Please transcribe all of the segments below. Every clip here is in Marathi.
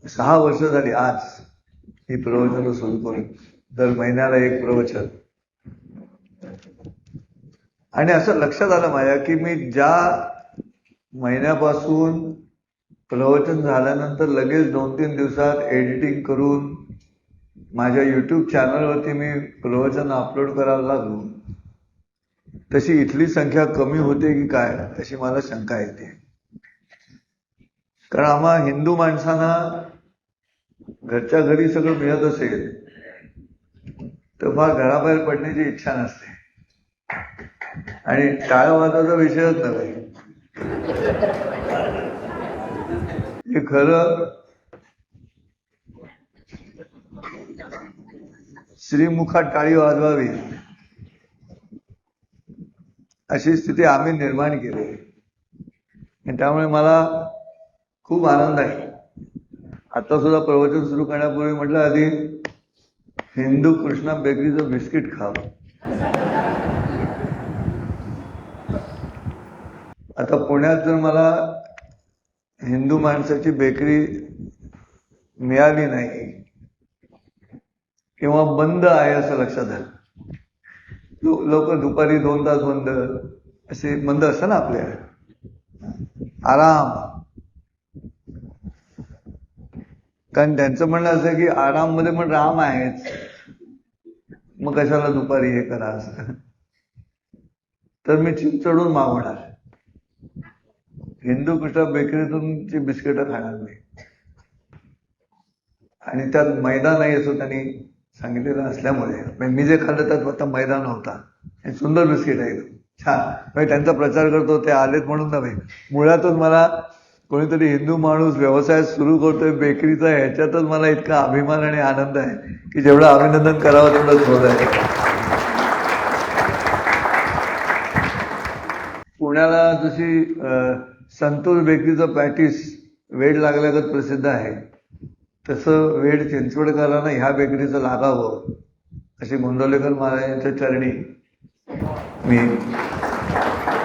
6 वर्ष झाली आज ही प्रवचन सुरू करून, दर महिन्याला एक प्रवचन. आणि असं लक्षात आलं माझ्या की मी ज्या महिन्यापासून प्रवचन झाल्यानंतर लगेच 2-3 दिवसात एडिटिंग करून माझ्या YouTube चॅनलवरती मी प्रवचन अपलोड करायला लागलो, तशी इथली संख्या कमी होते की काय अशी मला शंका येते. कारण आम्हा हिंदू माणसांना घरच्या घरी सगळं मिळत असेल तर फार घराबाहेर पडण्याची इच्छा नसते. आणि टाळवादाचा विषयच नव्हे. हे खरं श्रीमुखात टाळी वाजवावी अशी स्थिती आम्ही निर्माण केली. आणि त्यामुळे मला खूप आनंद आहे. आता सुद्धा प्रवचन सुरू करण्यापूर्वी म्हटलं आधी हिंदू कृष्णा बेकरीचं बिस्किट खावं. आता पुण्यात जर मला हिंदू माणसाची बेकरी मिळाली नाही किंवा बंद आहे असं लक्षात आलं, लोक दुपारी 2 तास बंद असे बंद असतं ना आपल्या, आराम. कारण त्यांचं म्हणणं असं की आराम मध्ये पण राम आहेच, मग कशाला दुपारी हे करा असं. तर मी चिंचडून मागवणार, हिंदू कृष्णा बेकरीतूनची बिस्किटं खाणार मी. आणि त्यात मैदा नाही असं त्यांनी सांगितलेलं असल्यामुळे मी जे खाल्लं त्यात आता मैदा नव्हता. हे सुंदर बिस्किट आहे, छान. त्यांचा प्रचार करतो ते आलेत म्हणून नव्हे, मुळातच मला कोणीतरी हिंदू माणूस व्यवसाय सुरू करतोय बेकरीचा, ह्याच्यातच मला इतका अभिमान आणि आनंद आहे की जेवढं अभिनंदन करावं तेवढंच होत आहे. पुण्याला जशी संतोष बेकरीचं पॅटीस वेड लागल्यागत प्रसिद्ध आहे, तसं वेड चिंचवडकरांना ह्या बेकरीचं लागावं अशी गोंदवलेकर महाराजांच्या चरणी मी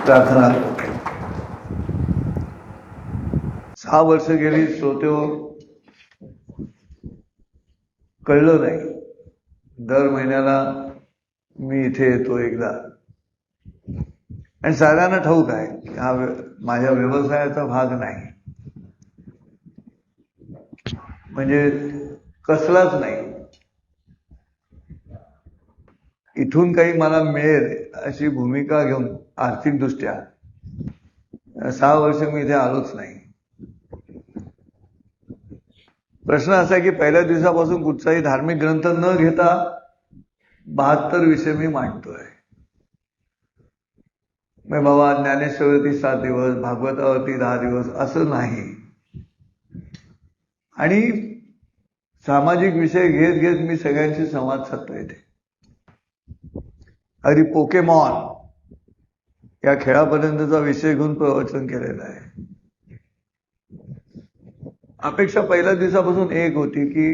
प्रार्थना करतो. 6 वर्ष गेली, श्रोतेहो, कळलं नाही. दर महिन्याला मी इथे येतो एकदा, आणि साऱ्यांना ठाऊक आहे की हा माझ्या व्यवसायाचा भाग नाही, म्हणजे कसलाच नाही. इथून काही मला मिळेल अशी भूमिका घेऊन आर्थिक दृष्ट्या 6 वर्ष मी इथे आलोच नाही. प्रश्न असा आहे की पहिल्या दिवसापासून कुठचाही धार्मिक ग्रंथ न घेता 72 विषय मी मांडतोय. मग बाबा ज्ञानेश्वरीवरती 7 दिवस, भागवतावरती 10 दिवस असं नाही. आणि सामाजिक विषय घेत घेत मी सगळ्यांशी संवाद साधतो इथे. अगदी पोकेमॉन या खेळापर्यंतचा विषय घेऊन प्रवचन केलेलं आहे. अपेक्षा पहिल्या दिवसापासून एक होती की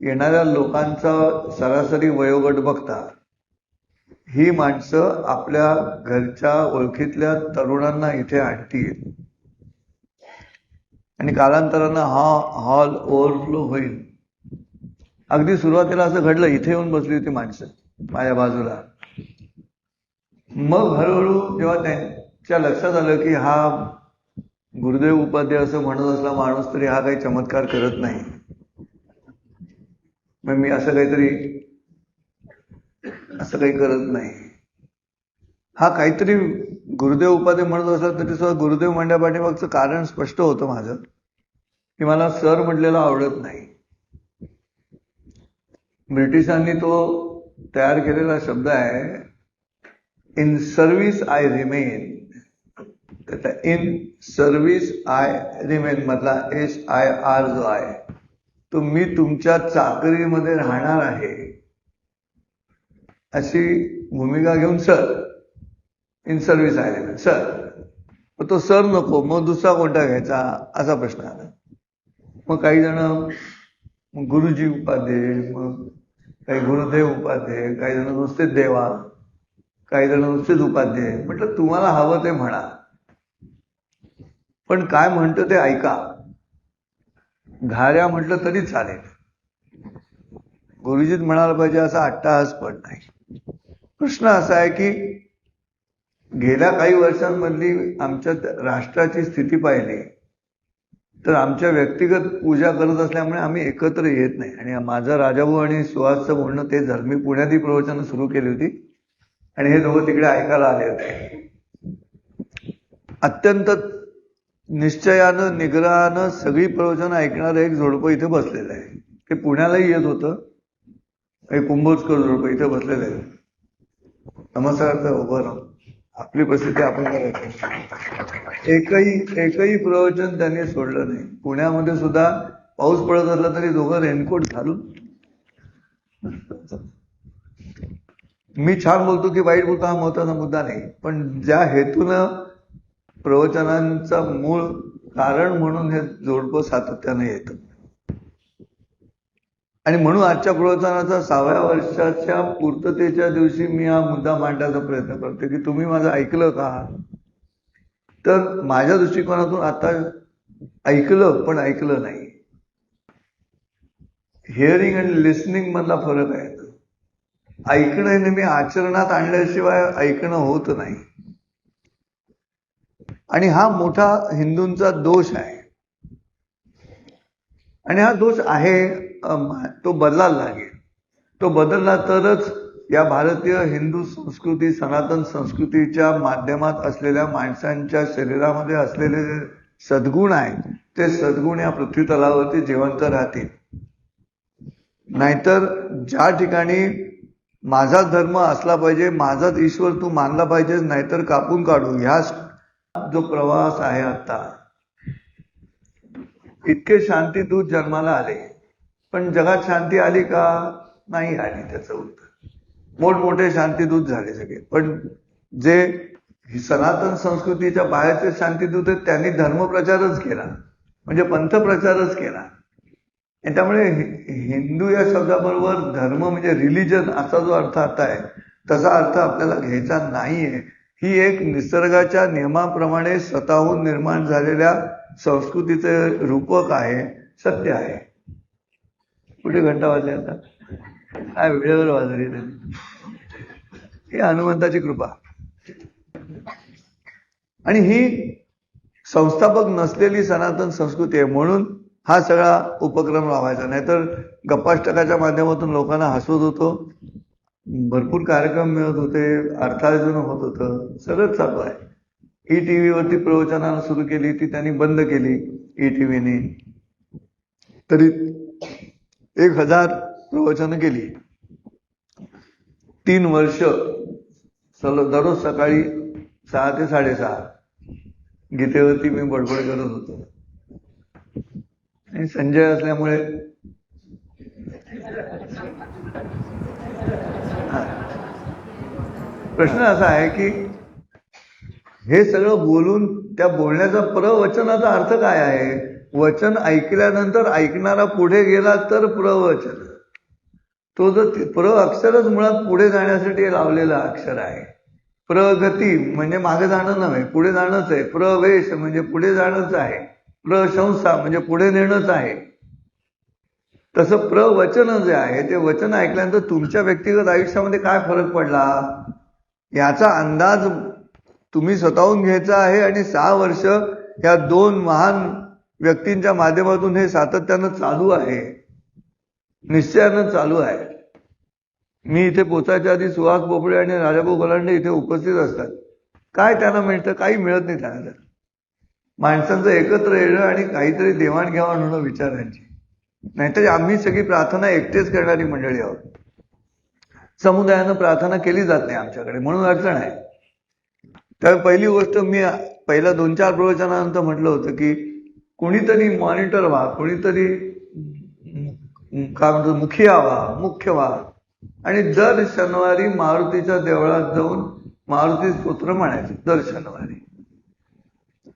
येणाऱ्या लोकांचा सरासरी वयोगट बघता ही माणसं आपल्या घरच्या ओळखीतल्या तरुणांना इथे आणतील आणि कालांतरानं हा हॉल ओव्हरफ्लो होईल. अगदी सुरुवातीला असं घडलं, इथे येऊन बसली होती माणसं माझ्या बाजूला. मग हळूहळू जेव्हा त्यांच्या लक्षात आलं की हा गुरुदेव उपाध्याय असं म्हणत असला माणूस तरी हा काही चमत्कार करत नाही, मग मी असं काही करत नाही, हा काहीतरी गुरुदेव उपाध्याय म्हणत असला तरी सुद्धा गुरुदेव म्हणण्यापाठीमागचं कारण स्पष्ट होतं माझं, की मला सर म्हटलेलं आवडत नाही. ब्रिटिशांनी तो तयार केलेला शब्द आहे, in service I remain. In service I remain मधला SIR जो आहे तो मी तुमच्या चाकरीमध्ये राहणार आहे अशी भूमिका घेऊन sir, in service I remain sir. मग तो सर नको, मग दुसरा कोणता घ्यायचा असा प्रश्न आला. मग काही जण गुरुजी उपाध्याय, मग काही गुरुदेव उपाध्याय, काही जण नुसतेच देवा, काही जण नुसतेच उपाध्याय. म्हटलं तुम्हाला हवं ते म्हणा, पण काय म्हणतो ते ऐका. घाऱ्या म्हटलं तरी चालेल. गुरुजीत म्हणायला पाहिजे असा अट्टहास पण नाही. प्रश्न असा आहे की गेल्या काही वर्षांमधली आमच्या राष्ट्राची स्थिती पाहिली तर आमच्या व्यक्तिगत पूजा करत असल्यामुळे आम्ही एकत्र येत नाही. आणि माझं राजाभाऊ आणि सुहासचं बोलणं ते झालं. मी पुण्यात ही प्रवचनं सुरू केली होती आणि हे दोघं तिकडे ऐकायला आले होते. अत्यंत निश्चयानं निग्रहानं सगळी प्रवचनं ऐकणारं एक जोडपं इथे बसलेलं आहे. ते पुण्यालाही येत होतं. एक कुंभोजकर जोडपं इथे बसलेलं आहे. नमस्कार तर उभं राहून आपली परिस्थिती आपण करायची. एकही प्रवचन त्यांनी सोडलं नाही. पुण्यामध्ये सुद्धा पाऊस पडत असला तरी दोघं रेनकोट घालून. मी छान बोलतो की वाईट बोलतो हा महत्वाचा मुद्दा नाही, पण ज्या हेतूनं प्रवचनांचा मूळ कारण म्हणून हे जोडपं सातत्याने येतं. आणि म्हणून आजच्या प्रवचनाचा 6व्या वर्षाच्या पूर्ततेच्या दिवशी मी हा मुद्दा मांडण्याचा प्रयत्न करतो की तुम्ही माझं ऐकलं का. तर माझ्या दृष्टिकोनातून आता ऐकलं पण ऐकलं नाही. हिअरिंग आणि लिसनिंग मधला फरक आहे. ऐकणं नेहमी आचरणात आणल्याशिवाय ऐकणं होत नाही. आणि हा मोठा हिंदूंचा दोष आहे. आणि हा दोष आहे, तो बदलायला लागेल. तो बदलला तरच या भारतीय हिंदू संस्कृती सनातन संस्कृतीच्या माध्यमात असलेल्या माणसांच्या शरीरामध्ये असलेले जे सद्गुण आहेत ते सद्गुण या पृथ्वी तलावरती जिवंत राहतील. नाहीतर ज्या ठिकाणी माझाच धर्म असला पाहिजे, माझाच ईश्वर तू मानला पाहिजे, नाहीतर कापून काढू, ह्या जो प्रवास आहे आता. इतके शांतीदूत जन्माला आले पण जगात शांती आली का. नाही आली. त्याचं उत्तर मोठमोठे शांतीदूत झाले सगळे, पण जे सनातन संस्कृतीच्या बाहेरचे शांतीदूत आहेत त्यांनी धर्मप्रचारच केला, म्हणजे पंथप्रचारच केला. आणि त्यामुळे हिंदू या शब्दाबरोबर धर्म म्हणजे रिलिजन असा जो अर्थ आता आहे तसा अर्थ आपल्याला घ्यायचा नाहीये. ही एक निसर्गाच्या नियमाप्रमाणे स्वतःहून निर्माण झालेल्या संस्कृतीचे रूपक आहे, सत्य आहे. कुठे घंटा वाजले आता. काय वेळेवर वाजली त्यांनी. ही हनुमंताची कृपा. आणि ही संस्थापक नसलेली सनातन संस्कृती आहे, म्हणून हा सगळा उपक्रम राबवायचा. नाहीतर गप्पाष्टकाच्या माध्यमातून लोकांना हसवत होतो, भरपूर कार्यक्रम मिळत होते, अर्थार्जन होत होतं, सगळंच चालू आहे. ETV वरती प्रवचनाला सुरू केली ती त्यांनी बंद केली. ETVने तरी 1000 प्रवचनं केली. 3 वर्ष दररोज सकाळी 6 ते 6:30 गीतेवरती मी बडबड करत होतो. आणि संजय असल्यामुळे प्रश्न असा आहे की हे सगळं बोलून त्या बोलण्याचा प्रवचनाचा अर्थ काय आहे. वचन ऐकल्यानंतर ऐकणारा पुढे गेला तर प्रवचन. तो जो प्र अक्षरच मुळात पुढे जाण्यासाठी लावलेला अक्षर आहे. प्रगती म्हणजे मागे जाणं नव्हे, पुढे जाणंच आहे. प्रवेश म्हणजे पुढे जाणंच आहे. प्रशंसा म्हणजे पुढे नेणंच आहे. तसं प्रवचन जे आहे ते वचन ऐकल्यानंतर तुमच्या व्यक्तिगत आयुष्यामध्ये काय फरक पडला याचा अंदाज तुम्ही स्वतःहून घ्यायचा आहे. आणि 6 वर्ष ह्या 2 महान व्यक्तींच्या माध्यमातून हे सातत्यानं चालू आहे, निश्चयानं चालू आहे. मी इथे पोचायच्या आधी सुहास पोपळे आणि राजाभाऊ गलांडे इथे उपस्थित असतात. काय त्यांना मिळतं. काही मिळत नाही त्यांना. माणसांचं एकत्र येणं आणि काहीतरी देवाणघेवाण होणं विचारांची. नाहीतर आम्ही सगळी प्रार्थना एकटेच करणारी मंडळी आहोत. समुदायानं प्रार्थना केली जात नाही आमच्याकडे, म्हणून अडचण आहे. तर पहिली गोष्ट मी पहिल्या 2-4 प्रवचनानंतर म्हटलं होतं की कुणीतरी मॉनिटर व्हा, कुणीतरी काय म्हणतो मुखिया व्हा, मुख्य व्हा, आणि दर शनिवारी मारुतीच्या देवळात जाऊन मारुती स्तोत्र म्हणायचं. दर शनिवारी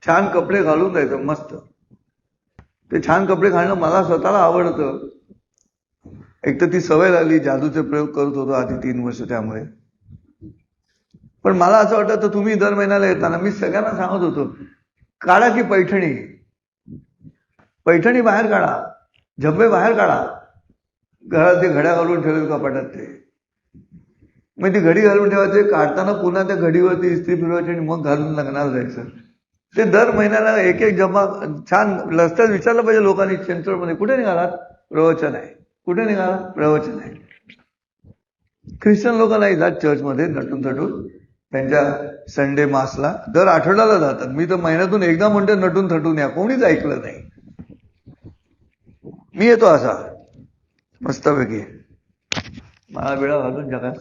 छान कपडे घालून जायचं मस्त. ते छान कपडे घालणं मला स्वतःला आवडतं. एक तर ती सवय लागली, जादूचे प्रयोग करत होतो आधी 3 वर्ष त्यामुळे. पण मला असं वाटतं तर तुम्ही दर महिन्याला येताना मी सगळ्यांना सांगत होतो काढा की पैठणी, पैठणी बाहेर काढा. झब्बे बाहेर काढा. घरात ते घड्या घालून ठेवले कपाटात ते. मग ती घडी घालून ठेवायचे, काढताना पुन्हा त्या घडीवरती इस्त्री फिरवायची आणि मग घालून लग्नाला जायचं. ते दर महिन्याला एक एक जमा छान रस्त्यात विचारलं पाहिजे लोकांनी चिंचवडमध्ये, कुठे निघालात? प्रवचन आहे. कुठे निघाला? प्रवचन आहे. ख्रिश्चन लोक नाही जात चर्चमध्ये नटून थटून. त्यांच्या संडे मासला दर आठवड्याला जातात. मी तर महिन्यातून एकदा म्हणते नटून थटून या. कोणीच ऐकलं नाही. मी येतो असा मस्तपैकी मला वेळा घालून जगात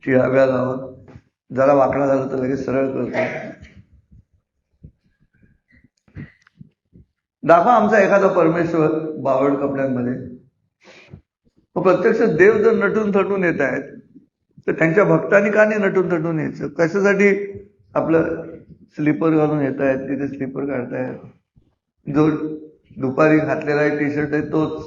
चिळाव्या लावून जरा वाकडा झालं तर लगेच सरळ करतो. दाखवा आमचा एखादा परमेश्वर बावड कपड्यांमध्ये. प्रत्यक्ष देव जर नटून थटून येत आहेत तर त्यांच्या भक्तांनी का नाही नटून थटून यायचं? कशासाठी आपलं स्लीपर घालून येत आहेत, तिथे स्लीपर काढतायत. जो दुपारी घातलेला आहे टी शर्ट आहे तोच.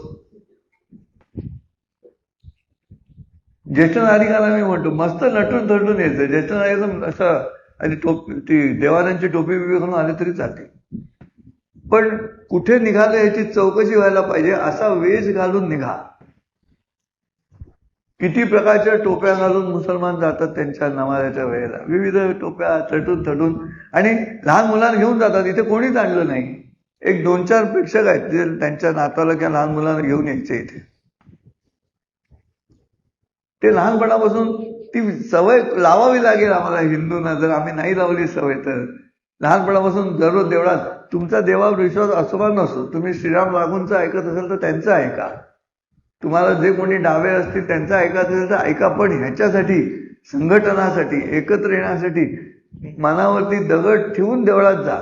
ज्येष्ठ नागरिकाला मी म्हणतो मस्त नटून थटून यायचं. ज्येष्ठ नागरिक असं आणि ती देवाऱ्यांची टोपी बिपी घालून आले तरी चालते, पण कुठे निघाले याची चौकशी व्हायला पाहिजे. असा वेश घालून निघा. किती प्रकारच्या टोप्या घालून मुसलमान जातात त्यांच्या नमाजाच्या वेळेला, विविध टोप्या थटून थटून, आणि लहान मुलांना घेऊन जातात. इथे कोणीच आणलं नाही. एक 2-4 प्रेक्षक आहेत जे त्यांच्या नाताला किंवा लहान मुलांना घेऊन यायचे इथे. ते लहानपणापासून ती सवय लावावी लागेल आम्हाला हिंदूंना. जर आम्ही नाही लावली सवय तर लहानपणापासून दररोज देवळात, तुमचा देवावर विश्वास असो का नसो, तुम्ही श्रीराम लागूंचं ऐकत असेल तर त्यांचं ऐका. तुम्हाला जे कोणी डावे असतील त्यांचं ऐकायचं असेल तर ऐका. पण ह्याच्यासाठी संघटनासाठी एकत्र येण्यासाठी मनावरती दगड ठेवून देवळात जा.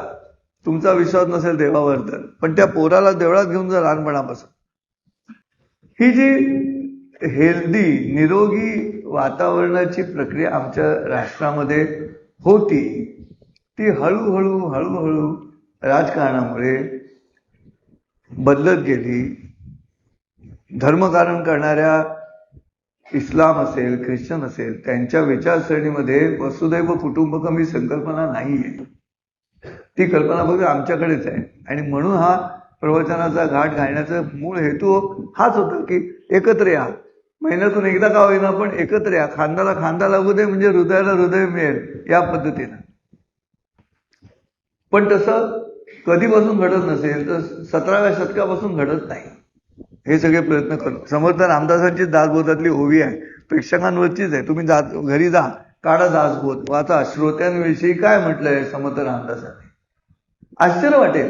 तुमचा विश्वास नसेल देवावर तर. पण त्या पोराला देवळात घेऊन जा लहानपणापासून. ही जी हेल्दी निरोगी वातावरणाची प्रक्रिया आमच्या राष्ट्रामध्ये होती ती हळूहळू राजकारणामुळे बदलत गेली. धर्मकारण करणाऱ्या इस्लाम असेल, ख्रिश्चन असेल, त्यांच्या विचारसरणीमध्ये वसुदैव कुटुंबकम ही संकल्पना नाहीये. ती कल्पना फक्त आमच्याकडेच आहे. आणि म्हणून हा प्रवचनाचा घाट घालण्याचा मूळ हेतू हाच होता की एकत्र या. महिन्यातून एकदा का होईना पण एकत्र या. खांद्याला खांदा लागू दे म्हणजे हृदयाला हृदय मिळेल या पद्धतीनं. पण तसं कधीपासून घडत नसेल तर 17व्या शतकापासून घडत नाही. हे सगळे प्रयत्न करतो. समर्थ रामदासांची दासबोधातली ओवी आहे, प्रेक्षकांवरचीच आहे. तुम्ही घरी जा, काढा दासबोध, वाचा. श्रोत्यांविषयी काय म्हटलंय समर्थ रामदासांनी. आश्चर्य वाटेल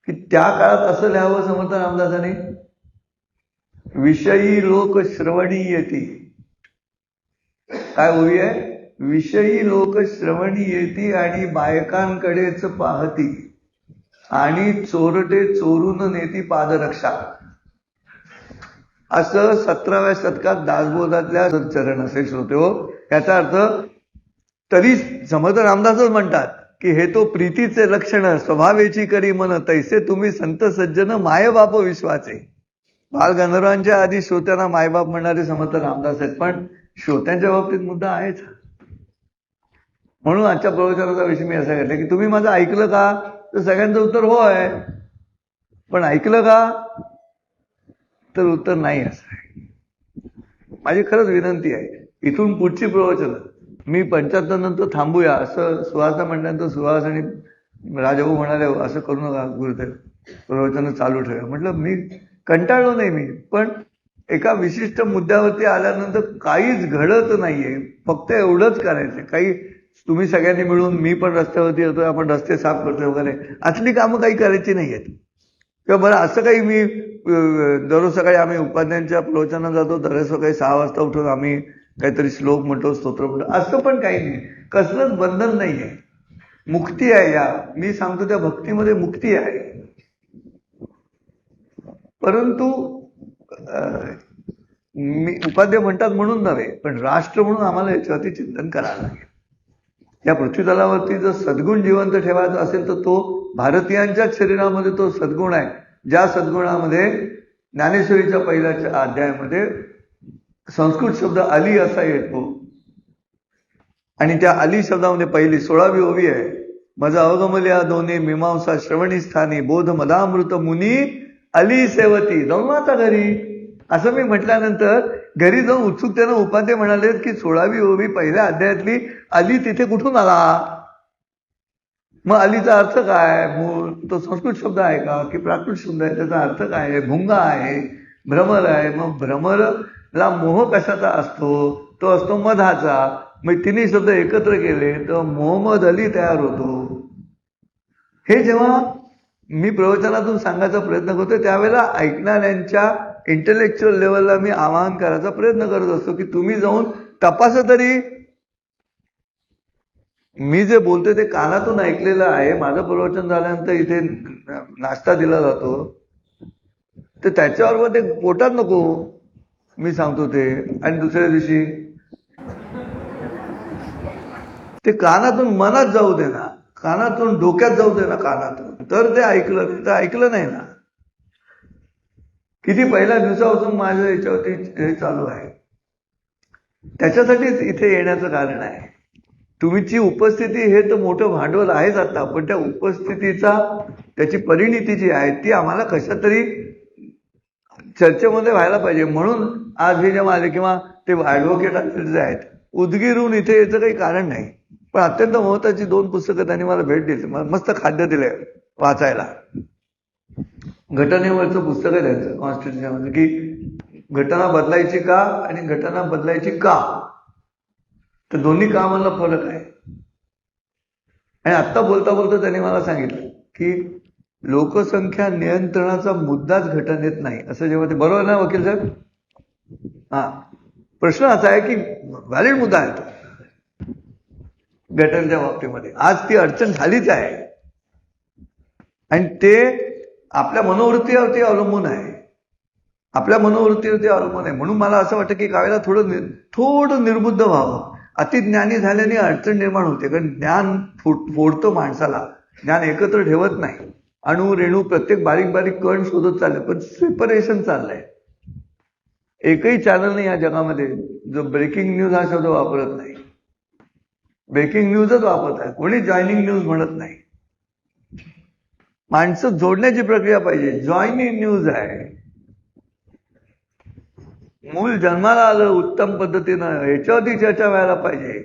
की त्या काळात असं लिहावं समर्थ रामदासांनी. विषयी लोक श्रवणी येती. काय ओवी आहे? विषयी लोक श्रवणी येती आणि बायकांकडेच पाहती आणि चोरटे चोरून नेती पादरक्षा. असं 17व्या शतकात दासबोधातल्या चरण असेल श्रोते हो. याचा अर्थ तरी समर्थ रामदासच म्हणतात की हे तो प्रीतीचे लक्षण स्वभावेची करी मन, तैसे तुम्ही संत सज्जन मायबाप विश्वाचे. बालगंधर्वांच्या आधी श्रोत्यांना मायबाप म्हणणारे समर्थ रामदास आहेत. पण श्रोत्यांच्या बाबतीत मुद्दा आहेच. म्हणून आजच्या प्रवचनाचा विषय मी असा घेतला की तुम्ही माझं ऐकलं का? तर सगळ्यांचं उत्तर हो आहे. पण ऐकलं का? तर उत्तर नाही असं आहे. माझी खरंच विनंती आहे, इथून पुढची प्रवचन मी 75 नंतर थांबूया असं सुहासना म्हटल्यानंतर सुहास आणि राजाभाऊ म्हणाले असं करू नका गुरुदेव, प्रवचन चालू ठेवा. म्हटलं मी कंटाळलो नाही मी, पण एका विशिष्ट मुद्द्यावरती आल्यानंतर काहीच घडत नाहीये. फक्त एवढंच करायचं. काही तुम्ही सगळ्यांनी मिळून, मी पण रस्त्यावरती येतोय, आपण रस्ते साफ करतोय वगैरे, असली कामं काही करायची नाहीयेत. किंवा बरं असं काही मी दररोज सकाळी आम्ही उपाध्यायांच्या प्रवचनाला जातो, दररोज सकाळी 6 वाजता उठून आम्ही काहीतरी श्लोक म्हणतो, स्तोत्र म्हणतो, असं पण काही नाही. कसलंच बंधन नाहीये. मुक्ती आहे. या मी सांगतो त्या भक्तीमध्ये मुक्ती आहे. परंतु मी उपाध्याय म्हणतात म्हणून नव्हे, पण राष्ट्र म्हणून आम्हाला याच्यावरती चिंतन करायला लागेल. या पृथ्वीतलावरती जर सद्गुण जिवंत ठेवायचा असेल तर तो भारतीयांच्याच शरीरामध्ये तो सद्गुण आहे. ज्या सद्गुणामध्ये ज्ञानेश्वरीच्या पहिल्याच्या अध्यायामध्ये संस्कृत शब्द अली असा येतो आणि त्या अली शब्दामध्ये पहिली 16वी ओवी आहे. माझा अवगमल्या दोन्ही मीमांसा श्रवणी स्थानी बोध मदामृत मुनी अली सेवती. जाऊन आता घरी. असं मी म्हटल्यानंतर घरी जाऊन उत्सुकतेनं उपाध्ये म्हणाले की 16वी ओवी पहिल्या अध्यायातली अली तिथे कुठून आला. मग अलीचा अर्थ काय. मूळ तो संस्कृत शब्द आहे का की प्राकृत शब्द आहे. त्याचा अर्थ काय आहे. भुंगा आहे, भ्रमर आहे. मग भ्रमरला मोह कशाचा असतो. तो असतो मधाचा. मग तिन्ही शब्द एकत्र केले तर मोहम्मद अली तयार होतो. हे जेव्हा मी प्रवचनातून सांगायचा प्रयत्न करतो त्यावेळेला ऐकणाऱ्यांच्या इंटेलेक्च्युअल लेवलला मी आवाहन करायचा प्रयत्न करत असतो की तुम्ही जाऊन तपासा तरी. मी जे बोलतोय ते कानातून ऐकलेलं आहे. माझं प्रवचन झाल्यानंतर इथे नाश्ता दिला जातो तर त्याच्यावर ते पोटात नको मी सांगतो ते. आणि दुसऱ्या दिवशी ते कानातून मनात जाऊ दे ना, कानातून डोक्यात जाऊ दे ना, कानातून तर ते ऐकलं. तर ऐकलं नाही ना. किती पहिल्या दिवसापासून माझं याच्यावरती हे चालू आहे. त्याच्यासाठीच इथे येण्याचं कारण आहे. तुमची उपस्थिती हे तर मोठं भांडवल आहेच आता. पण त्या उपस्थितीचा त्याची परिणिती जी आहे ती आम्हाला कशा तरी चर्चेमध्ये व्हायला पाहिजे. म्हणून आज हे जेव्हा आले किंवा ते ऍडव्होकेट जे आहेत उदगीरून इथे याचं काही कारण नाही. पण अत्यंत महत्वाची 2 पुस्तकं त्यांनी मला भेट दिली. मला मस्त खाद्य दिलंय वाचायला. घटनेवरचं पुस्तक आहे त्यांचं कॉन्स्टिट्यूशनचं की घटना बदलायची का आणि घटना बदलायची का. तर दोन्ही कामाला फरक आहे. आणि आत्ता बोलता बोलता त्यांनी मला सांगितलं की लोकसंख्या नियंत्रणाचा मुद्दाच घटनेत नाही. असं जेव्हा ते बरोबर ना वकील साहेब. हा प्रश्न असा आहे की व्हॅलिड मुद्दा आहे तो घटनेच्या बाबतीमध्ये. आज ती अडचण झालीच आहे आणि ते आपल्या मनोवृत्तीवरती अवलंबून आहे. आपल्या मनोवृत्तीवरती अवलंबून आहे. म्हणून मला असं वाटतं की कावेळेला थोडं निर्बुद्ध व्हावं. अतिज्ञानी झाल्याने अडचण निर्माण होते. कारण ज्ञान फोडतं माणसाला. ज्ञान एकत्र ठेवत नाही. अणू रेणू प्रत्येक बारीक बारीक कण शोधत चालले पण सेपरेशन चाललंय. एकही चॅनल नाही या जगामध्ये जो ब्रेकिंग न्यूज हा शब्द वापरत नाही. ब्रेकिंग न्यूजच वापरत आहे. कोणी जॉईनिंग न्यूज म्हणत नाही. माणसं जोडण्याची प्रक्रिया पाहिजे. जॉईनिंग न्यूज आहे. मूल जन्माला आलं उत्तम पद्धतीनं ह्याच्यावरती चर्चा व्हायला पाहिजे.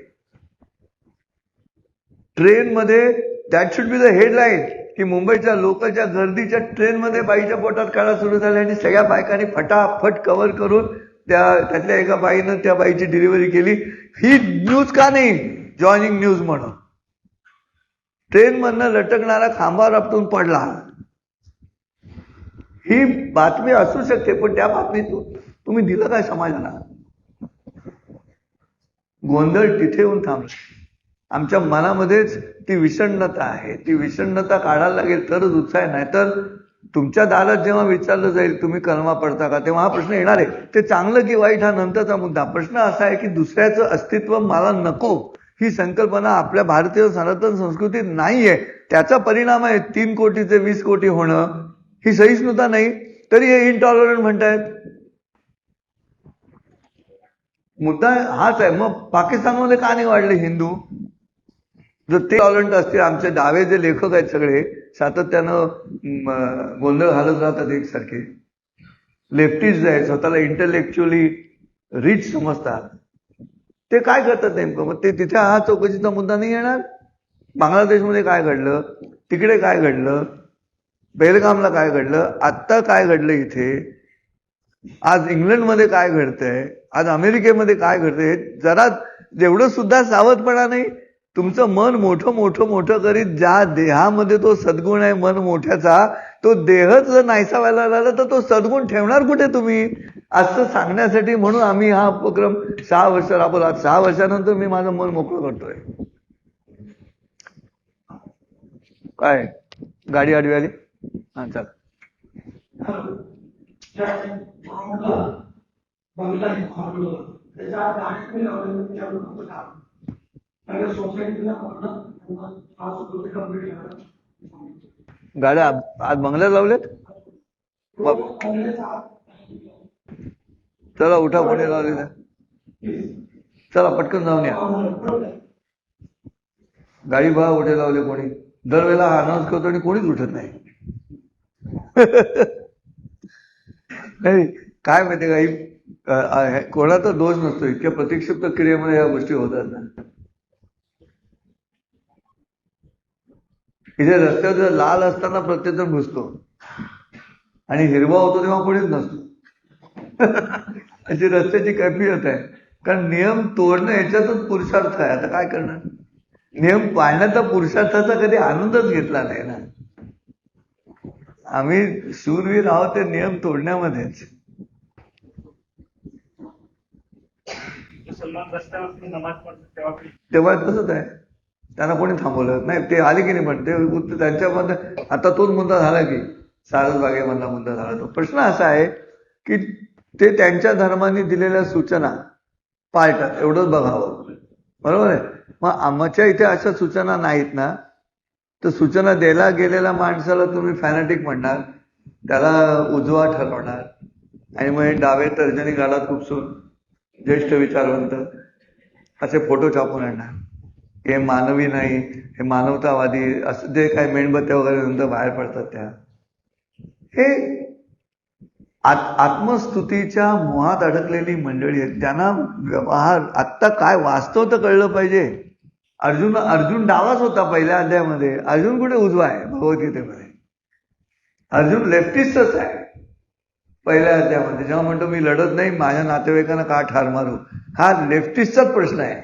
ट्रेनमध्ये that should be the headline की मुंबईच्या लोकलच्या गर्दीच्या ट्रेनमध्ये बाईच्या पोटात काळा सुरू झाला आणि सगळ्या बायकांनी फटाफट कव्हर करून त्यातल्या एका बाईनं त्या बाईची डिलिव्हरी केली. ही न्यूज का नाही जॉईनिंग न्यूज म्हणून. ट्रेनमधनं लटकणारा खांबावर आपटून पडला. ही बातमी असू शकते पण त्या बातमीतून तुम्ही दिलं काय समाजाला. गोंधळ तिथे येऊन थांबला. आमच्या मनामध्येच ती विषण्णता आहे. ती विषण्णता काढायला लागेल तरच उत्साह. नाहीतर तुमच्या दारात जेव्हा विचारलं जाईल तुम्ही कलमा पडता का तेव्हा हा प्रश्न येणार आहे. ते चांगलं की वाईट हा नंतरचा मुद्दा. प्रश्न असा आहे की दुसऱ्याचं अस्तित्व मला नको ही संकल्पना आपल्या भारतीय सनातन संस्कृतीत नाहीये. त्याचा परिणाम आहे 3 कोटीचे 20 कोटी होणं. ही सहिष्णुता नाही तरी हे इनटॉलरंट म्हणतायत. मुद्दा हाच आहे. मग पाकिस्तानमध्ये का नाही वाढले हिंदू. जर ते टॉलरंट असतील. आमचे डावे जे लेखक आहेत सगळे सातत्यानं गोंधळ घालत राहतात एकसारखे. लेफ्टिस्ट आहेत स्वतःला इंटेलेक्च्युअली रिच समजतात. ते काय करतात नेमकं. मग ते तिथे हा चौकशीचा मुद्दा नाही येणार. बांगलादेशमध्ये काय घडलं, तिकडे काय घडलं, बेलगामला काय घडलं, आत्ता काय घडलं इथे, आज इंग्लंडमध्ये काय घडतंय, आज अमेरिकेमध्ये काय घडतंय. जरा जेवढं सुद्धा सावधपणा नाही. तुमचं मन मोठं मोठं मोठं करीत ज्या देहामध्ये तो सद्गुण आहे मन मोठ्याचा तो देहच जर नाहीसा व्हायला लागला तर तो सद्गुण ठेवणार कुठे तुम्ही. असं सांगण्यासाठी म्हणून आम्ही हा उपक्रम 6 वर्ष राबवला. 6 वर्षानंतर मी माझं मन मोकळं करतोय. काय गाडी आडवी आली. हा चल. गाड्या आज बंगल्यात लावलेत. चला उठा कोणी लावले. चला पटकन जाऊन या. गाडी बघा उठे लावले कोणी, दरवेळेला अनाऊन्स करतो आणि कोणीच उठत नाही. नाही काय माहिती काही कोणाचा दोष नसतो, इतक्या प्रतीक्षिप्त क्रियेमध्ये या गोष्टी होतात ना. इथे रस्त्यावर जर लाल असताना प्रत्येक जण घुसतो आणि हिरवा होतो तेव्हा कोणीच नसतो. अशी रस्त्याची कैफियत आहे. कारण नियम तोडणं याच्यातच पुरुषार्थ आहे. आता काय करणार, नियम पाळण्याचा पुरुषार्थाचा कधी आनंदच घेतला नाही ना. आम्ही शूरवीर आहोत ते नियम तोडण्यामध्येच. तेव्हा तसंच आहे, त्यांना कोणी थांबवलं नाही. ते आले की नाही, पण ते त्यांच्यामध्ये आता तोच मुद्दा झाला की सारसबागेमधला मुद्दा झाला. तो प्रश्न असा आहे की ते त्यांच्या धर्माने दिलेल्या सूचना पाळतात, एवढंच बघावं. बरोबर आहे. मग आमच्या इथे अशा सूचना नाहीत ना, तर सूचना द्यायला गेलेल्या माणसाला तुम्ही फॅनेटिक म्हणणार, त्याला उजवा ठरवणार, आणि मग डावे तर्जनी गालात खुपसून ज्येष्ठ विचारवंत असे फोटो छापून आणणार. हे मानवी नाही, हे मानवतावादी, असं जे काही मेणबत्त्या वगैरे नंतर बाहेर पडतात त्या, हे आत्मस्तुतीच्या मोहात अडकलेली मंडळी आहेत. त्यांना व्यवहार आत्ता काय वास्तव तर कळलं पाहिजे. अर्जुन डावाच होता पहिल्या अध्यायामध्ये. अर्जुन कुठे उजवा आहे भगवद्गीतेमध्ये? अर्जुन लेफ्टिस्टच आहे पहिल्या अध्यायामध्ये. जेव्हा म्हणतो मी लढत नाही, माझ्या नातेवाईकांना का ठार मारू, हा लेफ्टिस्टचाच प्रश्न आहे.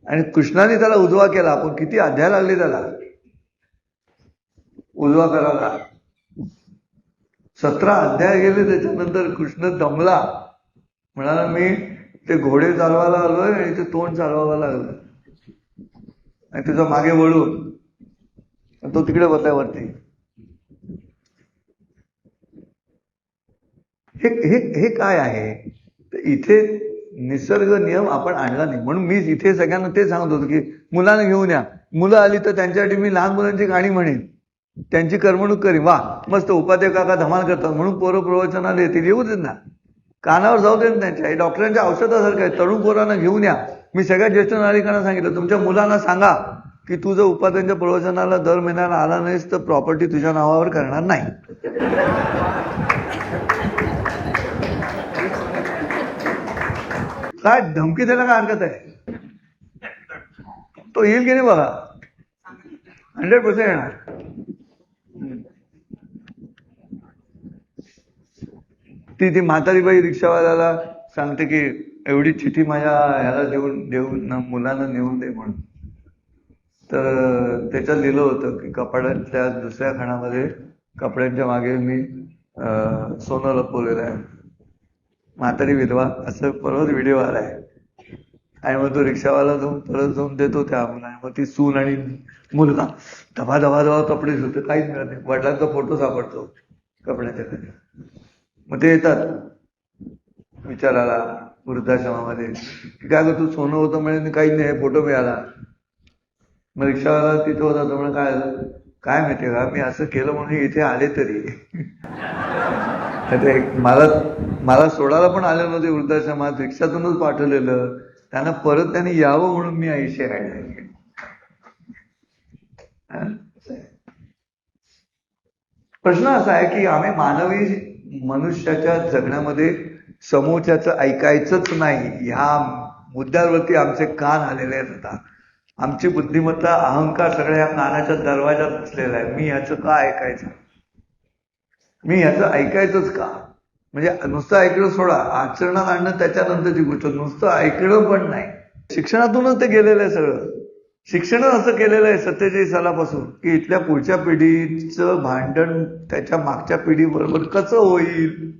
आणि कृष्णाने त्याला उजवा केला. आपण किती अध्याय लागले त्याला उजवा करायला. 17 अध्याय गेले. त्याच्यानंतर कृष्ण दमला, म्हणाला मी ते घोडे चालवायला आलोय आणि ते तोंड चालवावं लागलं, आणि तुझा मागे वळून तो तिकडे बसल्यावरती. हे काय आहे? तर इथे निसर्ग नियम आपण आणला नाही. म्हणून मी इथे सगळ्यांना ते सांगत होतो की मुलांना घेऊन या. मुलं आली तर त्यांच्यासाठी मी लहान मुलांची गाणी म्हणेन, त्यांची करमणूक करीन. वा मस्त, उपाध्याय काका धमाल करतात म्हणून पोरं प्रवचनाला येतील. येऊ देत ना, कानावर जाऊ देत त्यांच्या. हे डॉक्टरांच्या औषधासारखं आहे. तरुण पोरांना घेऊन या. मी सगळ्या ज्येष्ठ नागरिकांना सांगितलं, तुमच्या मुलांना सांगा की तू जर उपाध्यांच्या प्रवचनाला दर महिन्याला आला नाहीस तर प्रॉपर्टी तुझ्या नावावर करणार नाही. काय धमकी द्यायला काय हरकत आहे? तो येईल की नाही बघा, 100% येणार. ती म्हातारी बाई रिक्षावाल्याला सांगते की एवढी चिठी माझ्या ह्याला देऊन मुलांना नेऊन दे म्हणून. तर त्याच्यात लिहिलं होतं की कपाडाच्या दुसऱ्या खणामध्ये कपड्यांच्या मागे मी सोनं लपवलेलं आहे. म्हातारी विधवा, असं परत व्हिडिओ आलाय. आणि मग तो रिक्षावाला परत जाऊन देतो त्या मुलांना. मग ती सून आणि मुलगा दबा कपडे धुते, काहीच मिळत नाही. वडिलांचा फोटो सापडतो कपड्याच्या खाली. मग ते येतात विचारायला वृद्धाश्रमामध्ये की काय गं तू सोनं होतं म्हणे, काहीच नाही, फोटो मिळाला. मग रिक्षावाला तिथं होता, तर म्हणे काय झालं, काय माहितीये का, मी असं केलं म्हणून इथे आले तरी. मला सोडायला पण आले नव्हते वृद्धाश्रमात, रिक्षातूनच पाठवलेलं. त्यांना परत त्यांनी यावं म्हणून मी आयुष्य राहिले. प्रश्न असा आहे की आम्ही मानवी मनुष्याच्या जगण्यामध्ये समोरच्याचं ऐकायचंच नाही, ह्या मुद्द्यावरती आमचे कान आलेले आहेत. आता आमची बुद्धिमत्ता, अहंकार सगळ्या या कानाच्या दरवाजात बसलेला आहे. मी ह्याचं का ऐकायचं, मी ह्याचं ऐकायचंच का? म्हणजे नुसतं ऐकणं सोडा, आचरणात आणणं त्याच्यानंतरची गोष्ट. नुसतं ऐकणं पण नाही. शिक्षणातूनच ते गेलेलं आहे सगळं. शिक्षण असं केलेलं आहे 47 सालापासून की इथल्या पुढच्या पिढीचं भांडण त्याच्या मागच्या पिढीबरोबर कसं होईल,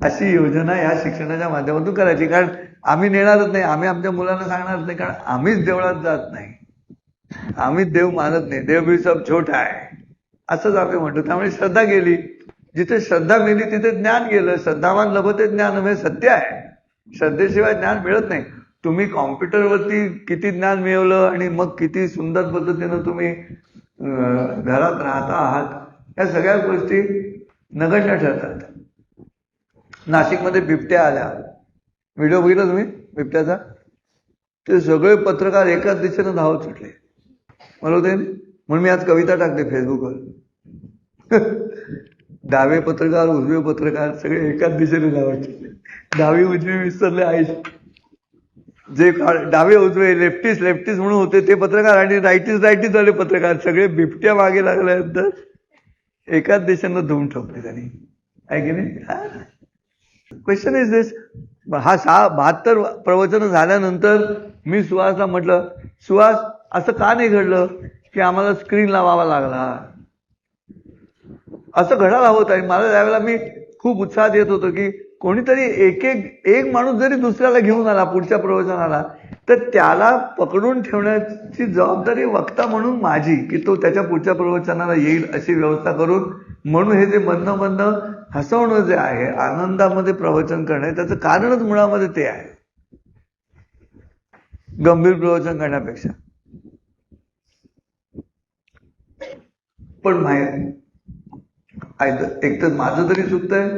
अशी योजना या शिक्षणाच्या माध्यमातून करायची. कारण आम्ही नेणारच नाही, आम्ही आमच्या मुलांना सांगणारच नाही, कारण आम्हीच देवळात जात नाही, आम्हीच देव मानत नाही. देव भी सब छोटा आहे असंच आम्ही म्हणतो. त्यामुळे श्रद्धा गेली. जिथे श्रद्धा गेली तिथे ज्ञान गेलं. श्रद्धावान लभते ज्ञान, हे सत्य आहे. श्रद्धेशिवाय ज्ञान मिळत नाही. तुम्ही कॉम्प्युटरवरती किती ज्ञान मिळवलं आणि मग किती सुंदर पद्धतीनं तुम्ही घरात राहता आहात, या सगळ्या गोष्टी नगण्य ठरतात. नाशिकमध्ये बिबट्या आल्या, व्हिडिओ बघितला तुम्ही बिबट्याचा? ते सगळे पत्रकार एकाच दिशेनं धावत सुटले. मला होते म्हणून मी आज कविता टाकते फेसबुकवर. डावे पत्रकार उजवे पत्रकार सगळे एकाच दिशेने धावत सुटले. डावी उजवी विसरले आयुष्य. जे डावे उजवे लेफ्टिस्ट म्हणून होते ते पत्रकार आणि राईटिस्ट झाले पत्रकार सगळे बिबट्या मागे लागल्यानंतर एकाच दिशेनं धूम ठोकली त्यांनी. आहे की नाही? क्वेश्चन इज दिस. हा 72 प्रवचन झाल्यानंतर मी सुहासला म्हटलं, सुहास असं का नाही घडलं की आम्हाला स्क्रीन लावावा लागला? असं घडायला हवं आहे. मला त्यावेळेला मी खूप उत्साहात येत होतो की कोणीतरी एक माणूस जरी दुसऱ्याला घेऊन आला पुढच्या प्रवचनाला तर त्याला पकडून ठेवण्याची जबाबदारी वक्ता म्हणून माझी, की तो त्याच्या पुढच्या प्रवचनाला येईल अशी व्यवस्था करून. म्हणून हे जे मधनं हसवणं जे आहे, आनंदामध्ये प्रवचन करणं, त्याचं कारणच मुळामध्ये ते आहे, गंभीर प्रवचन करण्यापेक्षा. पण एक तर माझं तरी चुकतंय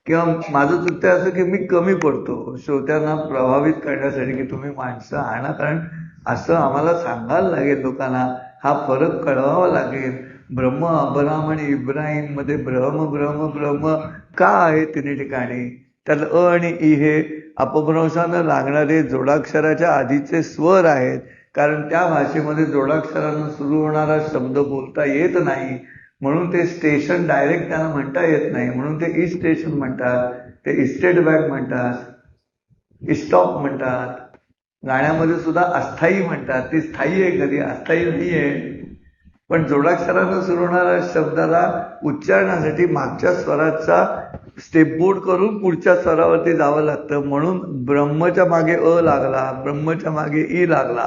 किंवा माझं चुकतंय असं की मी कमी पडतो श्रोत्यांना प्रभावित करण्यासाठी की तुम्ही माणसं आणा, कारण असं आम्हाला सांगायला लागेल लोकांना, हा फरक कळवावा लागेल. ब्रह्म अबराम आणि इब्राहिम मध्ये ब्रह्म का आहे तिन्ही ठिकाणी? त्यात अ आणि ई हे अपभ्रंशानं लागणारे जोडाक्षराच्या आधीचे स्वर आहेत, कारण त्या भाषेमध्ये जोडाक्षरानं सुरू होणारा शब्द बोलता येत नाही, म्हणून ते स्टेशन डायरेक्ट त्यांना म्हणता येत नाही, म्हणून ते स्टेशन म्हणतात, ते इस्टेट बॅक म्हणतात, इस्टॉप म्हणतात. गाण्यामध्ये सुद्धा अस्थायी म्हणतात, ती स्थायी आहे कधी अस्थायी नाहीये. पण जोडाक्षरानं सुरू होणाऱ्या शब्दाला उच्चारण्यासाठी मागच्या स्वराचा स्टेपबोर्ड करून पुढच्या स्वरावरती जावं लागतं. म्हणून ब्रह्मच्या मागे अ लागला, ब्रह्मच्या मागे ई लागला.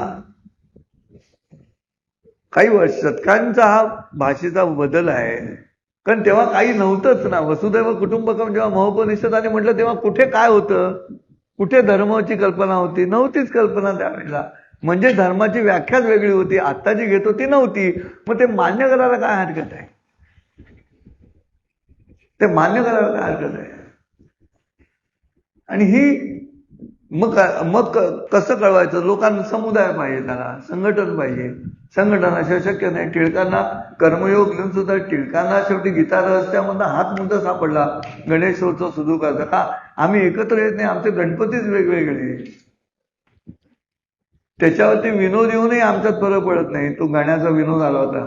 काही शतकांचा हा भाषेचा बदल आहे, कारण तेव्हा काही नव्हतंच ना. वसुदैव कुटुंबकम जेव्हा महोपनिषदाने म्हटलं तेव्हा कुठे काय होतं, कुठे धर्माची कल्पना होती? नव्हतीच कल्पना त्यावेळेला. म्हणजे धर्माची व्याख्याच वेगळी होती, आत्ता जी घेतो ती नव्हती. मग ते मान्य करायला काय हरकत आहे? ते मान्य करायला काय हरकत आहे? आणि ही मग कसं कळवायचं? लोकांना समुदाय पाहिजे, त्याला संघटन पाहिजे. संघटनाशिवाय शक्य नाही. टिळकांना कर्मयोग घेऊन सुद्धा टिळकांना शेवटी गीता रहस्यामधला हात मुद्दा सापडला, गणेशोत्सव सुरू करता का? आम्ही एकत्र येत नाही, आमचे गणपतीच वेगवेगळे. त्याच्यावरती विनोद येऊनही आमच्यात फरक पडत नाही. तो गाण्याचा विनोद आला होता,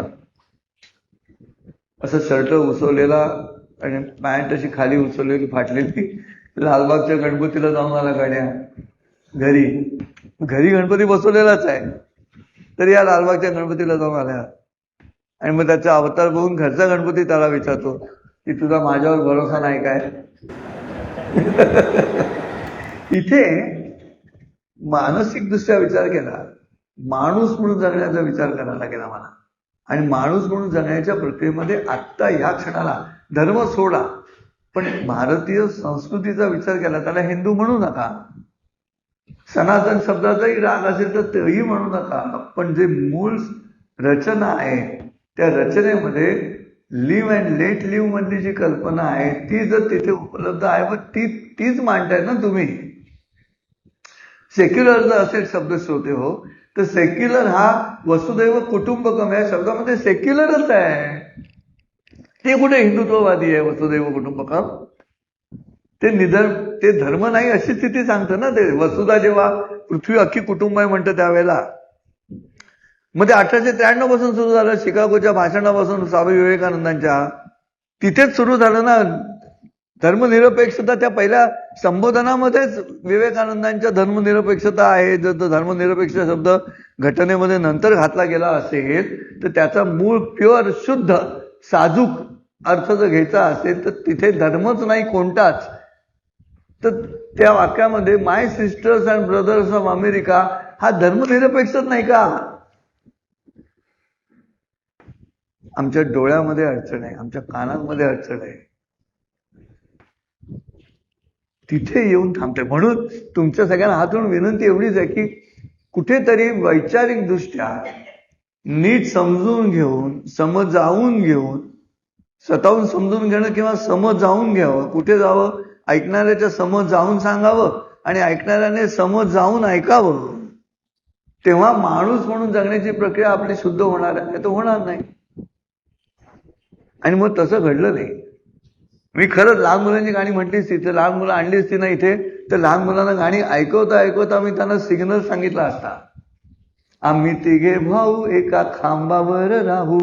असं शर्ट उसवलेला आणि पॅन्ट अशी खाली उसवलेली फाटलेली, लालबागच्या गणपतीला जाऊन आला गाड्या. घरी गणपती बसवलेलाच आहे, तरी या लालबागच्या गणपतीला जाऊन आल्या. आणि मग त्याचा अवतार बघून घरचा गणपती त्याला विचारतो की तुझा माझ्यावर भरोसा नाही काय? इथे मानसिक दृष्ट्या विचार केला, माणूस म्हणून जगण्याचा विचार करायला गेला मला. आणि माणूस म्हणून जगण्याच्या प्रक्रियेमध्ये आत्ता या क्षणाला धर्म सोडा, पण भारतीय संस्कृतीचा विचार केला. त्याला हिंदू म्हणू नका, सनातन शब्दाचाही राग असेल तर तेही म्हणू नका, पण जे मूळ रचना आहे त्या रचनेमध्ये लिव्ह अँड लेट लिव्ह मधली जी कल्पना आहे ती जर तिथे उपलब्ध आहे, मग तीच मांडताय ना तुम्ही. सेक्युलर जर असेल शब्द श्रोते हो, तर सेक्युलर हा वसुदैव कुटुंबकम या शब्दामध्ये सेक्युलरच आहे. ते कुठे हिंदुत्ववादी आहे वसुदैव कुटुंबकम? ते धर्म नाही अशी स्थिती सांगतं ना ते. वसुधा जेव्हा पृथ्वी अख्खी कुटुंब आहे म्हणतं त्यावेळेला, मग ते 1893 पासून सुरू झालं, शिकागोच्या भाषणापासून स्वामी विवेकानंदांच्या, तिथेच सुरू झालं ना. धर्मनिरपेक्षता त्या पहिल्या संबोधनामध्येच विवेकानंदांच्या धर्मनिरपेक्षता आहे. जर धर्मनिरपेक्ष शब्द घटनेमध्ये नंतर घातला गेला असेल तर त्याचा मूळ प्युअर शुद्ध साजूक अर्थ जर घ्यायचा असेल तर तिथे धर्मच नाही कोणताच. तर त्या वाक्यामध्ये my sisters and brothers of America हा धर्मनिरपेक्षच नाही का? आमच्या डोळ्यामध्ये अडचण आहे, आमच्या कानांमध्ये अडचण आहे, तिथे येऊन थांबते. म्हणून तुमच्या सगळ्यांना हातून विनंती एवढीच आहे की कुठेतरी वैचारिक दृष्ट्या नीट समजून घेऊन, समजावून घेऊन, स्वतःहून समजून घेणं किंवा समजावून घ्यावं, कुठे जावं, ऐकणाऱ्याच्या समज जाऊन सांगावं आणि ऐकणाऱ्याने समोर जाऊन ऐकावं, तेव्हा माणूस म्हणून जगण्याची प्रक्रिया आपली शुद्ध होणार आहे, तो होणार नाही. आणि मग तसं घडलं नाही. मी खरंच लहान मुलांची गाणी म्हटली असती, तर लहान मुलं आणली असती ना इथे, तर लहान मुलांना गाणी ऐकवता ऐकवता मी त्यांना सिग्नल सांगितला असता. आम्ही तिघे भाऊ एका खांबावर राहू,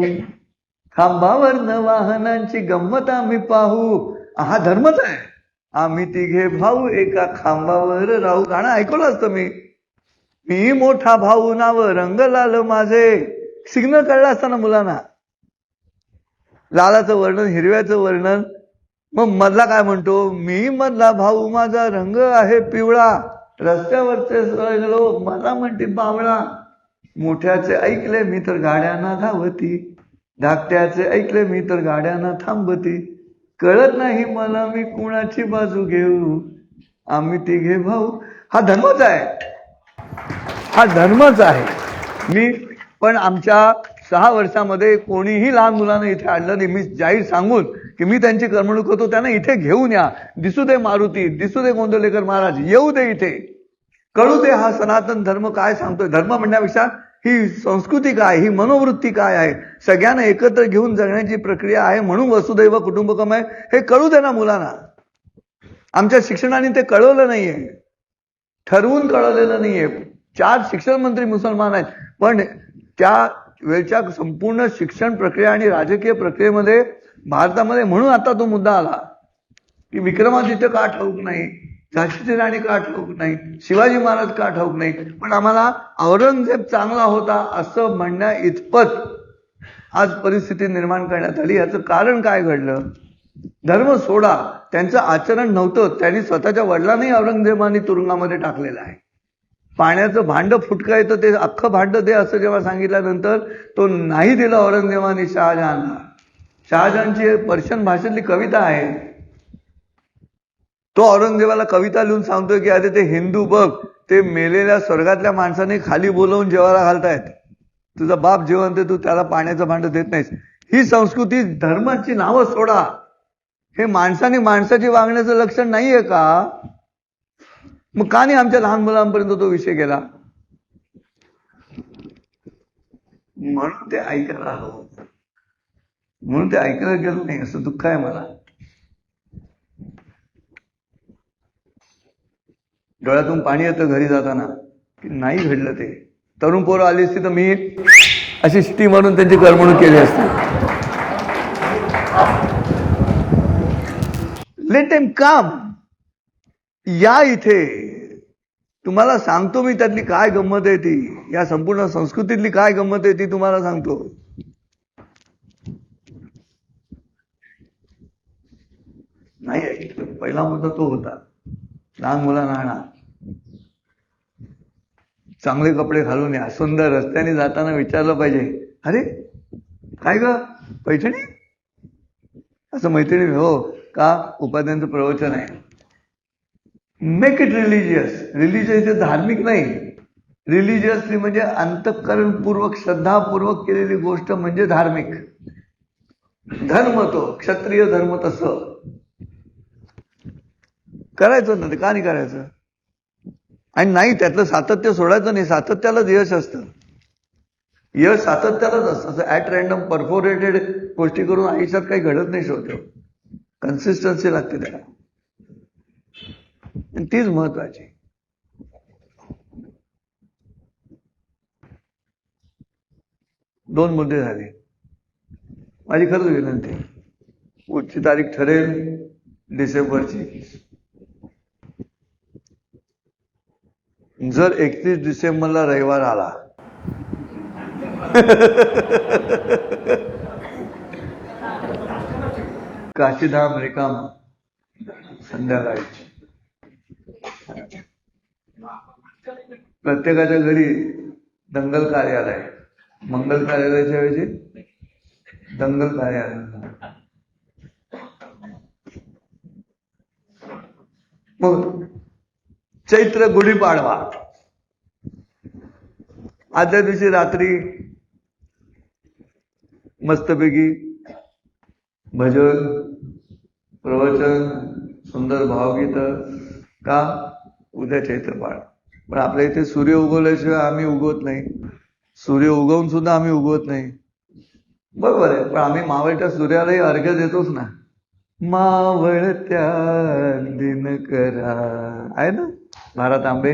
खांबावर न वाहनांची गंमत आम्ही पाहू. हा धर्मच आहे. आम्ही तिघे भाऊ एका खांबावर राहू गाणं ऐकवलं असतं मी. मी मोठा भाऊ नाव रंगलाल माझे, सिग्नल कळलं असतं ना मुलांना. लालाचं वर्णन, हिरव्याचं वर्णन. मग मधला काय म्हणतो, मी मधला भाऊ माझा रंग आहे पिवळा, रस्त्यावरचे सगळं मला म्हणते बावळा. मोठ्याचे ऐकले मी तर गाड्यांना धावती, धाकट्याचे ऐकले मी तर गाड्यांना थांबती. कळत नाही मला मी कुणाची बाजू घेऊ, आम्ही तिघे भाऊ. हा धर्मच आहे, हा धर्मच आहे. मी पण आमच्या 6 वर्षामध्ये कोणीही लहान मुलांना इथे आणलं नाही. मी जाहीर सांगून की मी त्यांची करमणूक होतो, त्यांना इथे घेऊन या. दिसू दे मारुती, दिसू दे गोंदवलेकर महाराज, येऊ दे इथे, कळू दे हा सनातन धर्म काय सांगतोय. धर्म म्हणण्यापेक्षा ही संस्कृती काय, ही मनोवृत्ती काय आहे, सगळ्यांना एकत्र घेऊन जगण्याची प्रक्रिया आहे. म्हणून वसुदैव कुटुंबकम आहे, हे कळू दे ना मुलांना. आमच्या शिक्षणाने ते कळवलं नाहीये, ठरवून कळवलेलं नाहीये. 4 शिक्षण मंत्री मुसलमान आहेत, पण त्या वेळच्या संपूर्ण शिक्षण प्रक्रिया आणि राजकीय प्रक्रियेमध्ये भारतामध्ये, म्हणून आता तो मुद्दा आला की विक्रमादित्य का ठाऊक नाही, झाशीची राणी का ठाऊक नाही, शिवाजी महाराज का ठाऊक नाही, पण आम्हाला औरंगजेब चांगला होता असं म्हणण्या इतपत आज परिस्थिती निर्माण करण्यात आली. याचं कारण काय घडलं? धर्म सोडा, त्यांचं आचरण नव्हतं. त्यांनी स्वतःच्या वडिलांनाही औरंगजेबाने तुरुंगामध्ये टाकलेलं आहे. पाण्याचं भांड फुटका येतं, ते अख्खं भांड दे असं जेव्हा सांगितल्यानंतर तो नाही दिलं औरंगजेबाने शहाजहानला. शहाजहानची पर्शियन भाषेतली कविता आहे, तो औरंगजेबाला कविता लिहून सांगतोय की अरे ते हिंदू बघ, ते मेलेल्या स्वर्गातल्या माणसाने खाली बोलवून जेवायला घालतायत, तुझा बाप जेवण ते तू त्याला पाण्याचं भांड देत नाहीस. ही संस्कृती, धर्माची नावं सोडा, हे माणसाने माणसाची वागण्याचं लक्षण नाहीये का? मग का नाही आमच्या लहान मुलांपर्यंत तो विषय गेला? म्हणून ते ऐकायला आलो, म्हणून ते ऐकायला गेलो नाही, असं दुःख आहे मला. डोळ्यातून पाणी येतं घरी जाताना की नाही घडलं ते. तरुण पोरं आली असती तर मी अशी शिटी मारून त्यांची करमणूक केली असते. लेट देम कम, या इथे, तुम्हाला सांगतो मी त्यातली काय गंमत आहे ती, या संपूर्ण संस्कृतीतली काय गंमत आहे ती तुम्हाला सांगतो. नाही ऐकलं. पहिला मुद्दा तो होता, लहान मुलांना आणा, चांगले कपडे घालून या, सुंदर. रस्त्याने जाताना विचारलं पाहिजे, अरे काय ग पैठणी, असं मैत्रिणी, हो का, उपाध्यायांचं प्रवचन आहे. Make it religious. रिलिजियस हे धार्मिक नाही, रिलिजियसली म्हणजे अंतःकरणपूर्वक श्रद्धापूर्वक केलेली गोष्ट म्हणजे धार्मिक. धर्म तो क्षत्रिय धर्म, तसं करायचं ना, ते का नाही करायचं? आणि नाही त्यातलं सातत्य सोडायचं नाही, सातत्यालाच यश असतं. यश सातत्यालाच असतं. असं ऍट रॅन्डम परफोरेटेड गोष्टी करून आयुष्यात काही घडत नाही. शेवटी कन्सिस्टन्सी लागते त्याला, आणि तीच महत्वाची. दोन मुद्दे झाले. माझी खरंच विनंती, पुढची तारीख ठरेल डिसेंबरची. जर 31 डिसेंबरला रविवार आला काशीधाम रिकाम संध्याकाळी, प्रत्येकाच्या घरी दंगल कार्यालय, मंगल कार्यालयाच्या ऐवजी दंगल कार्यालय. मग चैत्र गुढीपाडवा, आदल्या दिवशी रात्री मस्तपैकी भजन, प्रवचन, सुंदर भावगीत. का? उद्या चैत्रपाळ. पण आपल्या इथे सूर्य उगवल्याशिवाय आम्ही उगवत नाही, सूर्य उगवून सुद्धा आम्ही उगवत नाही. बरोबर आहे, पण आम्ही मावळत्या सूर्यालाही अर्घ्य देतोच ना. मावळत्या दिनकरा आहे ना भारत आंबे,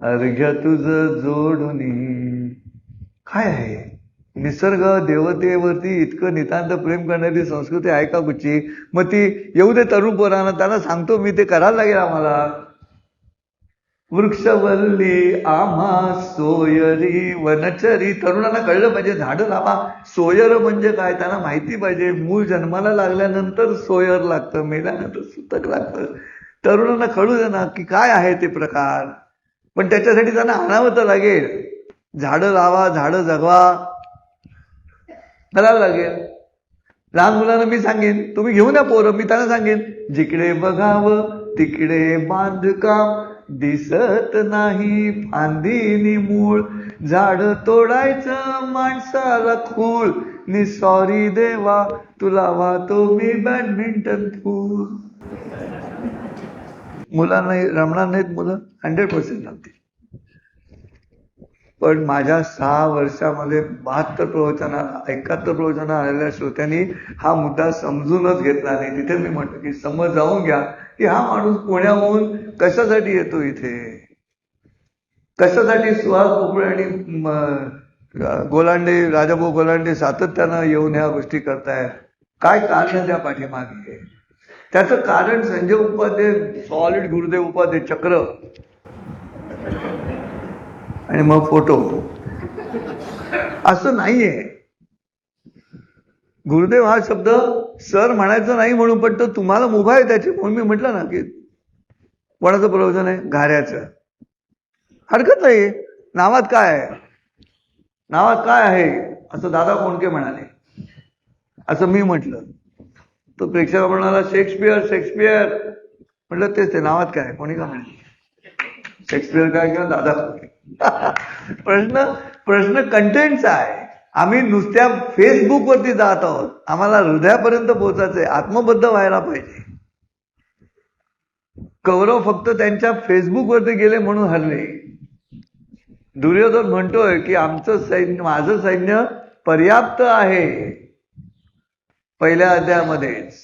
अर्घ्य तुझ जोडुनी. काय आहे निसर्ग देवतेवरती इतकं नितांत प्रेम करणारी संस्कृती आहे का कुठची? मग ती येऊ दे तरुण पोरांना, त्यांना सांगतो मी, ते करायला लागेल आम्हाला. वृक्षवल्ली आम्हा सोयरी वनचरी. तरुणांना कळलं पाहिजे, झाडं लावा. सोयर म्हणजे काय त्यांना माहिती पाहिजे. मूळ जन्माला लागल्यानंतर सोयर लागतं, मेल्यानंतर सुतक लागतं. तरुणांना कळू दे ना की काय आहे ते प्रकार. पण त्याच्यासाठी त्यांना आणावं तर लागेल. झाडं लावा, झाडं जगवा, करायला लागेल. लहान मुलांना मी सांगेन, तुम्ही घेऊन या पोरं, मी त्यांना सांगेन, जिकडे बघावं तिकडे बांधकाम, दिसत नाही फांदीनी मूळ, झाड तोडायचं माणसाला खूळ, नि सॉरी देवा तुला वाहतो मी बॅडमिंटन फूल. मुलांना रमणार नाहीत मुलं, 100% रमतील. पण माझ्या 6 वर्षामध्ये 72 प्रवचन 71 प्रवचन आलेल्या श्रोत्यांनी हा मुद्दा समजूनच घेतला नाही. तिथे मी म्हटलं की समज जाऊन घ्या की हा माणूस पुण्याहून कशासाठी येतो इथे, कशासाठी सुहास भोपळे आणि गोलांडे, राजाभाऊ गोलांडे सातत्यानं येऊन ह्या गोष्टी करतायत. काय कारण त्या पाठीमागे? त्याचं कारण संजय उपाध्ये, सॉलिड गुरुदेव उपाध्ये चक्र आणि मग फोटो, असं नाहीये. गुरुदेव हा शब्द सर म्हणायचं नाही म्हणून, पण तो तुम्हाला मुभा आहे त्याची. म्हणून मी म्हटलं ना की कोणाचं प्रवचन आहे, घाऱ्याचं, हरकत नाही. नावात काय आहे, नावात काय आहे असं दादा कोंडके म्हणाले, असं मी म्हटलं. तो प्रेक्षक म्हणाला शेक्सपियर शेक्सपियर. म्हटलं तेच ते, नावात काय, कोणी का म्हणे शेक्सपियर काय किंवा दादा कोंडके. प्रश्न कंटेंटचा आहे. आम्ही नुसत्या फेसबुकवरती जात आहोत. आम्हाला हृदयापर्यंत पोहोचायचंय, आत्मबद्ध व्हायला पाहिजे. कौरव फक्त त्यांच्या फेसबुकवरती गेले म्हणून हरले. दुर्योधन म्हणतोय की आमचं सैन्य, माझं सैन्य पर्याप्त आहे पहिल्या अध्यायामध्येच,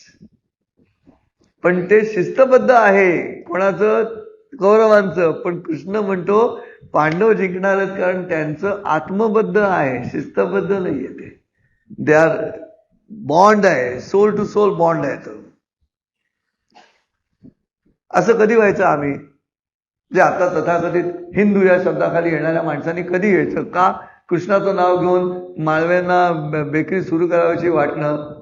पण ते शिस्तबद्ध आहे. कोणाचं? कौरवांचं. पण कृष्ण म्हणतो पांडव जिंकणारच, कारण त्यांचं आत्मबद्ध आहे, शिस्तबद्ध नाहीये ते. दे आर बॉन्ड आहे, सोल टू सोल बॉन्ड आहे तो. असं कधी व्हायचं आम्ही, जे आता तथाकथित हिंदू या शब्दाखाली येणाऱ्या माणसांनी कधी यायचं का? कृष्णाचं नाव घेऊन माळव्यांना बेकरी सुरू करायची वाटणं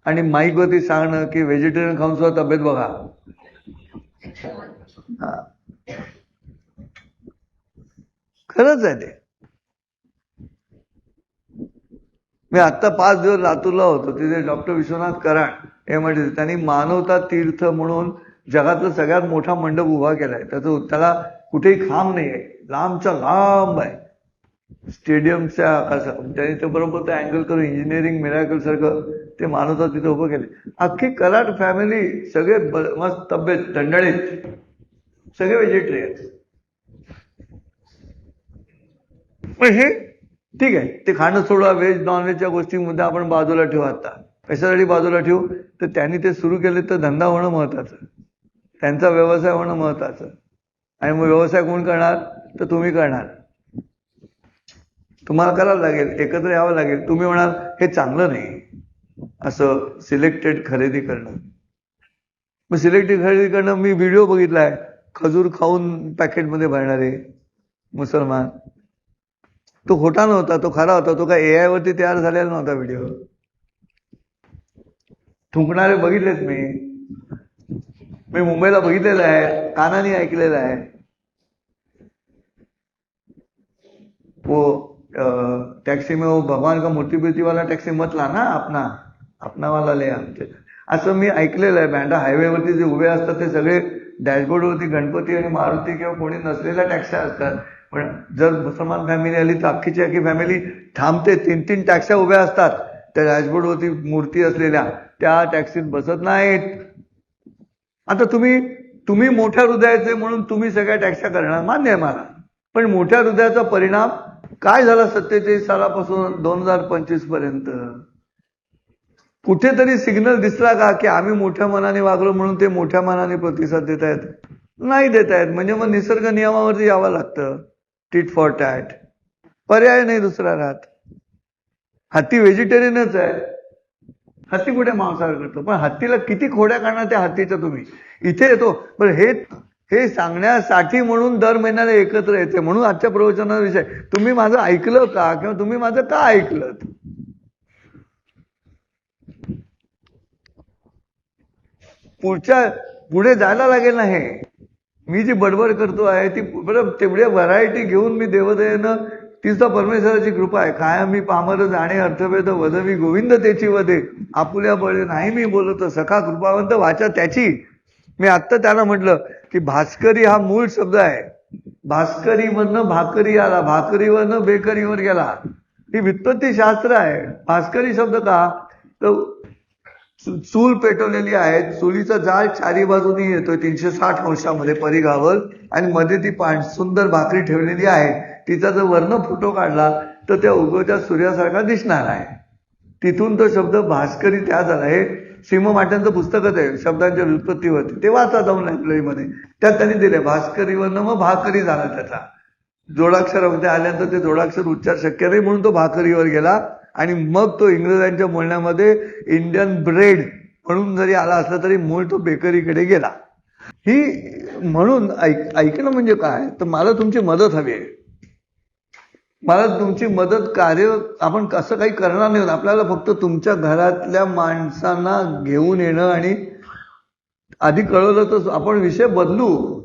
आणि माईकवरती सांगणं की व्हेजिटेरियन खाऊन सुद्धा तब्येत बघा. खरंच आहे ते. मी आत्ता 5 दिवस लातूरला होतो. तिथे डॉक्टर विश्वनाथ कराड हे म्हणजे त्यांनी मानवता तीर्थ म्हणून जगातला सगळ्यात मोठा मंडप उभा केलाय. त्याला कुठेही खांब नाही आहे, लांबच्या लांब आहे, स्टेडियमच्या आकाशात. त्यांनी ते बरोबर ते अँगल करून इंजिनिअरिंग मिराकल सारखं ते मानवता तिथे उभं केले. अख्खी कराड फॅमिली, सगळे मस्त तब्येत ढंढळीत, सगळे व्हेजिटेरियन. पण हे ठीक आहे, ते खाणं सोडा, व्हेज नॉनव्हेजच्या गोष्टींमध्ये आपण बाजूला ठेवू. आता कशासाठी बाजूला ठेवू? तर त्यांनी ते सुरू केले तर धंदा होणं महत्वाचं, त्यांचा व्यवसाय होणं महत्वाचं. आणि मग व्यवसाय कोण करणार? तर तुम्ही करणार. तुम्हाला करावं लागेल, एकत्र यावं लागेल. तुम्ही म्हणाल हे चांगलं नाही असं सिलेक्टेड खरेदी करणं. मग सिलेक्टेड खरेदी करणं, मी व्हिडिओ बघितलाय, खजूर खाऊन पॅकेटमध्ये भरणारे मुसलमान. तो खोटा नव्हता, तो खरा होता. तो काय AI वरती तयार झालेला नव्हता व्हिडिओ. थुंकणारे बघितलेत मी मुंबईला बघितलेलं आहे, कानाने ऐकलेलं आहे. वो टॅक्सी में वो भगवान का मूर्ति बिर्ती वाला टॅक्सी मत ला ना, अपना वाला ले आमचे, असं मी ऐकलेलं आहे. बँडा हायवेवरती जे उभे असतात ते सगळे डॅशबोर्डवरती गणपती आणि मारुती किंवा कोणी नसलेल्या टॅक्स्या असतात. पण जर मुसलमान फॅमिली आली तर अख्खीची अख्खी फॅमिली थांबते. 3-3 टॅक्स्या उभ्या असतात त्या डॅशबोर्डवरती मूर्ती असलेल्या, त्या टॅक्सीत बसत नाहीत. आता तुम्ही तुम्ही मोठ्या हृदयाचे म्हणून तुम्ही सगळ्या टॅक्सा करणार, मान्य आहे मला. पण मोठ्या हृदयाचा परिणाम काय झाला 47 सालापासून 2025 पर्यंत? कुठेतरी सिग्नल दिसला का की आम्ही मोठ्या मनाने वागलो म्हणून ते मोठ्या मनाने प्रतिसाद देत आहेत? नाही देत आहेत. म्हणजे मग निसर्ग नियमावरती यावं लागतं, टिट फॉर टॅट. पर्याय नाही दुसरा राहत. हत्ती व्हेजिटेरियनच आहे. हत्ती कुठे मांसाहार करतो? पण हत्तीला किती खोड्या काढणार त्या हत्तीच्या तुम्ही. इथे येतो. पण हे सांगण्यासाठी म्हणून दर महिन्याला एकत्र येते. म्हणून आजच्या प्रवचनाचा विषय, तुम्ही माझं ऐकलं का, किंवा तुम्ही माझं का ऐकलं? पुढे जायला लागेल ना. हे मी जी बडबड करतो आहे ती बरं तेवढ्या व्हरायटी घेऊन मी देवदयेनं, तिचा परमेश्वराची कृपा आहे. काय मी पामर जाणे अर्थभेद वदवी गोविंद त्याची वदे, आपुल्या बळे नाही मी बोलतो सखा कृपावंत वाचा त्याची. मी आत्ता त्याला म्हटलं की भास्करी हा मूळ शब्द आहे. भास्करीवरनं भाकरी आला, भाकरीवरनं बेकरीवर गेला. ही व्युत्पत्ती शास्त्र आहे. भास्करी शब्द का? तर चूल पेटवलेली आहे, चुलीचा जाळ चारी बाजूनी येतोय 360 अंशामध्ये परिघावर, आणि मध्ये ती सुंदर भाकरी ठेवलेली आहे. तिचा जर वर्ण फोटो काढला तर त्या उगवत्या सूर्यासारखा दिसणार आहे. तिथून तो शब्द भास्करी त्या झाला. हे सिंह माट्यांचं पुस्तकच आहे शब्दांच्या व्युत्पत्तीवरती, ते वाचा जाऊन लायब्ररीमध्ये. त्यात त्यांनी दिले भास्करीवरनं मग भाकरी झाला. त्याचा जोडाक्षरामध्ये आल्यानंतर ते जोडाक्षर उच्चार शक्य नाही म्हणून तो भाकरीवर गेला. आणि मग तो इंग्रजांच्या बोलण्यामध्ये इंडियन ब्रेड म्हणून जरी आला असला तरी मूळ तो बेकरीकडे गेला. ही म्हणून ऐकणं म्हणजे काय, तर मला तुमची मदत हवी आहे. मला तुमची मदत कार्य आपण कसं काही करणार नाही. आपल्याला फक्त तुमच्या घरातल्या माणसांना घेऊन येणं, आणि आधी कळवलं तर आपण विषय बदलू.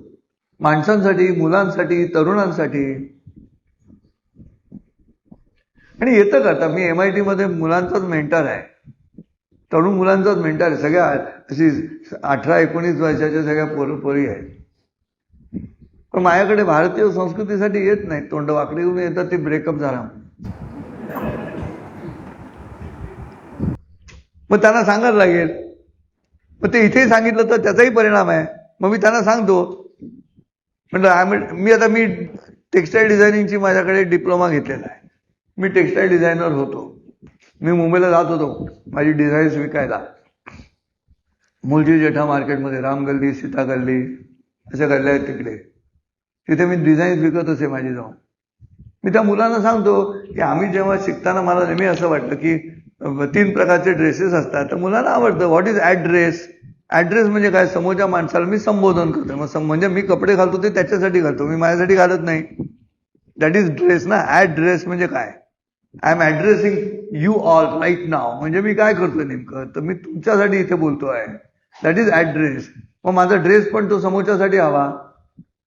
माणसांसाठी, मुलांसाठी, तरुणांसाठी. आणि येतं का, आता मी MIT मध्ये मुलांचाच मेंटर आहे, तरुण मुलांचाच मेंटर आहे. सगळ्या अशी 18-19 वर्षाच्या सगळ्या पोरी आहेत. पण माझ्याकडे भारतीय संस्कृतीसाठी येत नाही, तोंड वाकडे येऊन येतात. ते ब्रेकअप झाला मग त्यांना सांगायला लागेल. मग ते इथेही सांगितलं तर त्याचाही परिणाम आहे. मग मी त्यांना सांगतो, म्हटलं मी टेक्स्टाईल डिझायनिंगची माझ्याकडे डिप्लोमा घेतलेला आहे. मी टेक्स्टाईल डिझायनर होतो. मी मुंबईला जात होतो माझी डिझाईन्स विकायला. मुलजी जेठा मार्केटमध्ये, राम गल्ली, सीता गल्ली अशा गल्ल्या आहेत तिकडे. तिथे मी डिझाईन्स विकत असे माझी जाऊन. मी त्या मुलांना सांगतो की आम्ही जेव्हा शिकताना मला नेहमी असं वाटलं की 3 प्रकारचे ड्रेसेस असतात. तर मुलांना आवडतं. What is address? ॲड्रेस म्हणजे काय? समोरच्या माणसाला मी संबोधन करतो. मग म्हणजे मी कपडे घालतो ते त्याच्यासाठी घालतो, मी माझ्यासाठी घालत नाही. दॅट इज ड्रेस ना. ॲड्रेस म्हणजे काय? I am addressing you all right नाव. म्हणजे मी काय करतोय नेमकं, तर मी तुमच्यासाठी इथे बोलतो आहे. That is address. मग माझा ड्रेस पण तो समोरच्यासाठी हवा.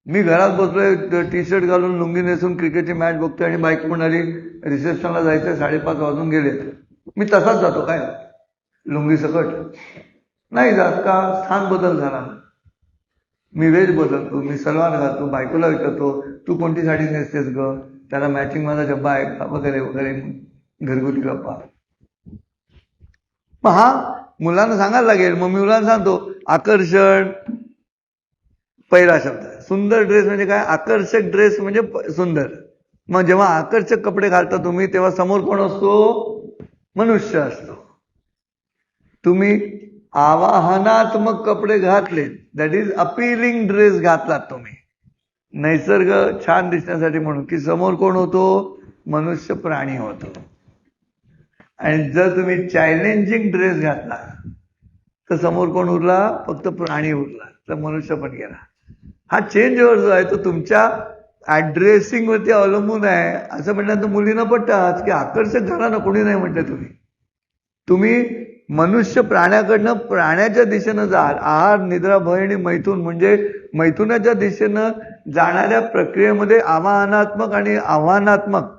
मी घरात बसलोय, टी शर्ट घालून, लुंगी नेसून क्रिकेटची मॅच बघतोय, आणि बाईक म्हणाली रिसेप्शनला जायचं, 5:30 वाजून गेले. मी तसाच जातो काय, लुंगी सकट नाही जात का? स्थान बदल झाला. मी वेश बदलतो, मी सलवार घालतो, बायकोला विचारतो तू कोणती साडी नेसतेस ग, त्याला मॅचिंग माझा डब्बा आहे का, वगैरे वगैरे, घरगुती गप्पा. मग हा मुलांना सांगायला लागेल. मग मी मुलांना सांगतो आकर्षण पहिला शब्द. सुंदर ड्रेस म्हणजे काय? आकर्षक ड्रेस म्हणजे सुंदर. मग जेव्हा आकर्षक कपडे घालता तुम्ही, तेव्हा समोर कोण असतो? मनुष्य असतो. तुम्ही आवाहनात्मक कपडे घातले, दॅट इज अपीलिंग ड्रेस घातलात तुम्ही, नैसर्ग छान दिसण्यासाठी म्हणून, की समोर कोण होतो? मनुष्य प्राणी होतो. आणि जर तुम्ही चॅलेंजिंग ड्रेस घातला तर समोर कोण उरला? फक्त प्राणी उरला, तर मनुष्य पण गेला. हा चेंज ओव्हर जो आहे तो तुमच्या ऍड्रेसिंग वरती अवलंबून आहे. असं म्हटल्यानंतर मुलींना पटतं की आकर्षक घाला ना, कोणी नाही म्हटलं. तुम्ही मनुष्य प्राण्याकडनं प्राण्याच्या दिशेनं जाल. आहार, निद्रा, भय आणि मैथून म्हणजे मैथुनाच्या दिशेनं जाणाऱ्या प्रक्रियेमध्ये आवाहनात्मक आणि आव्हानात्मक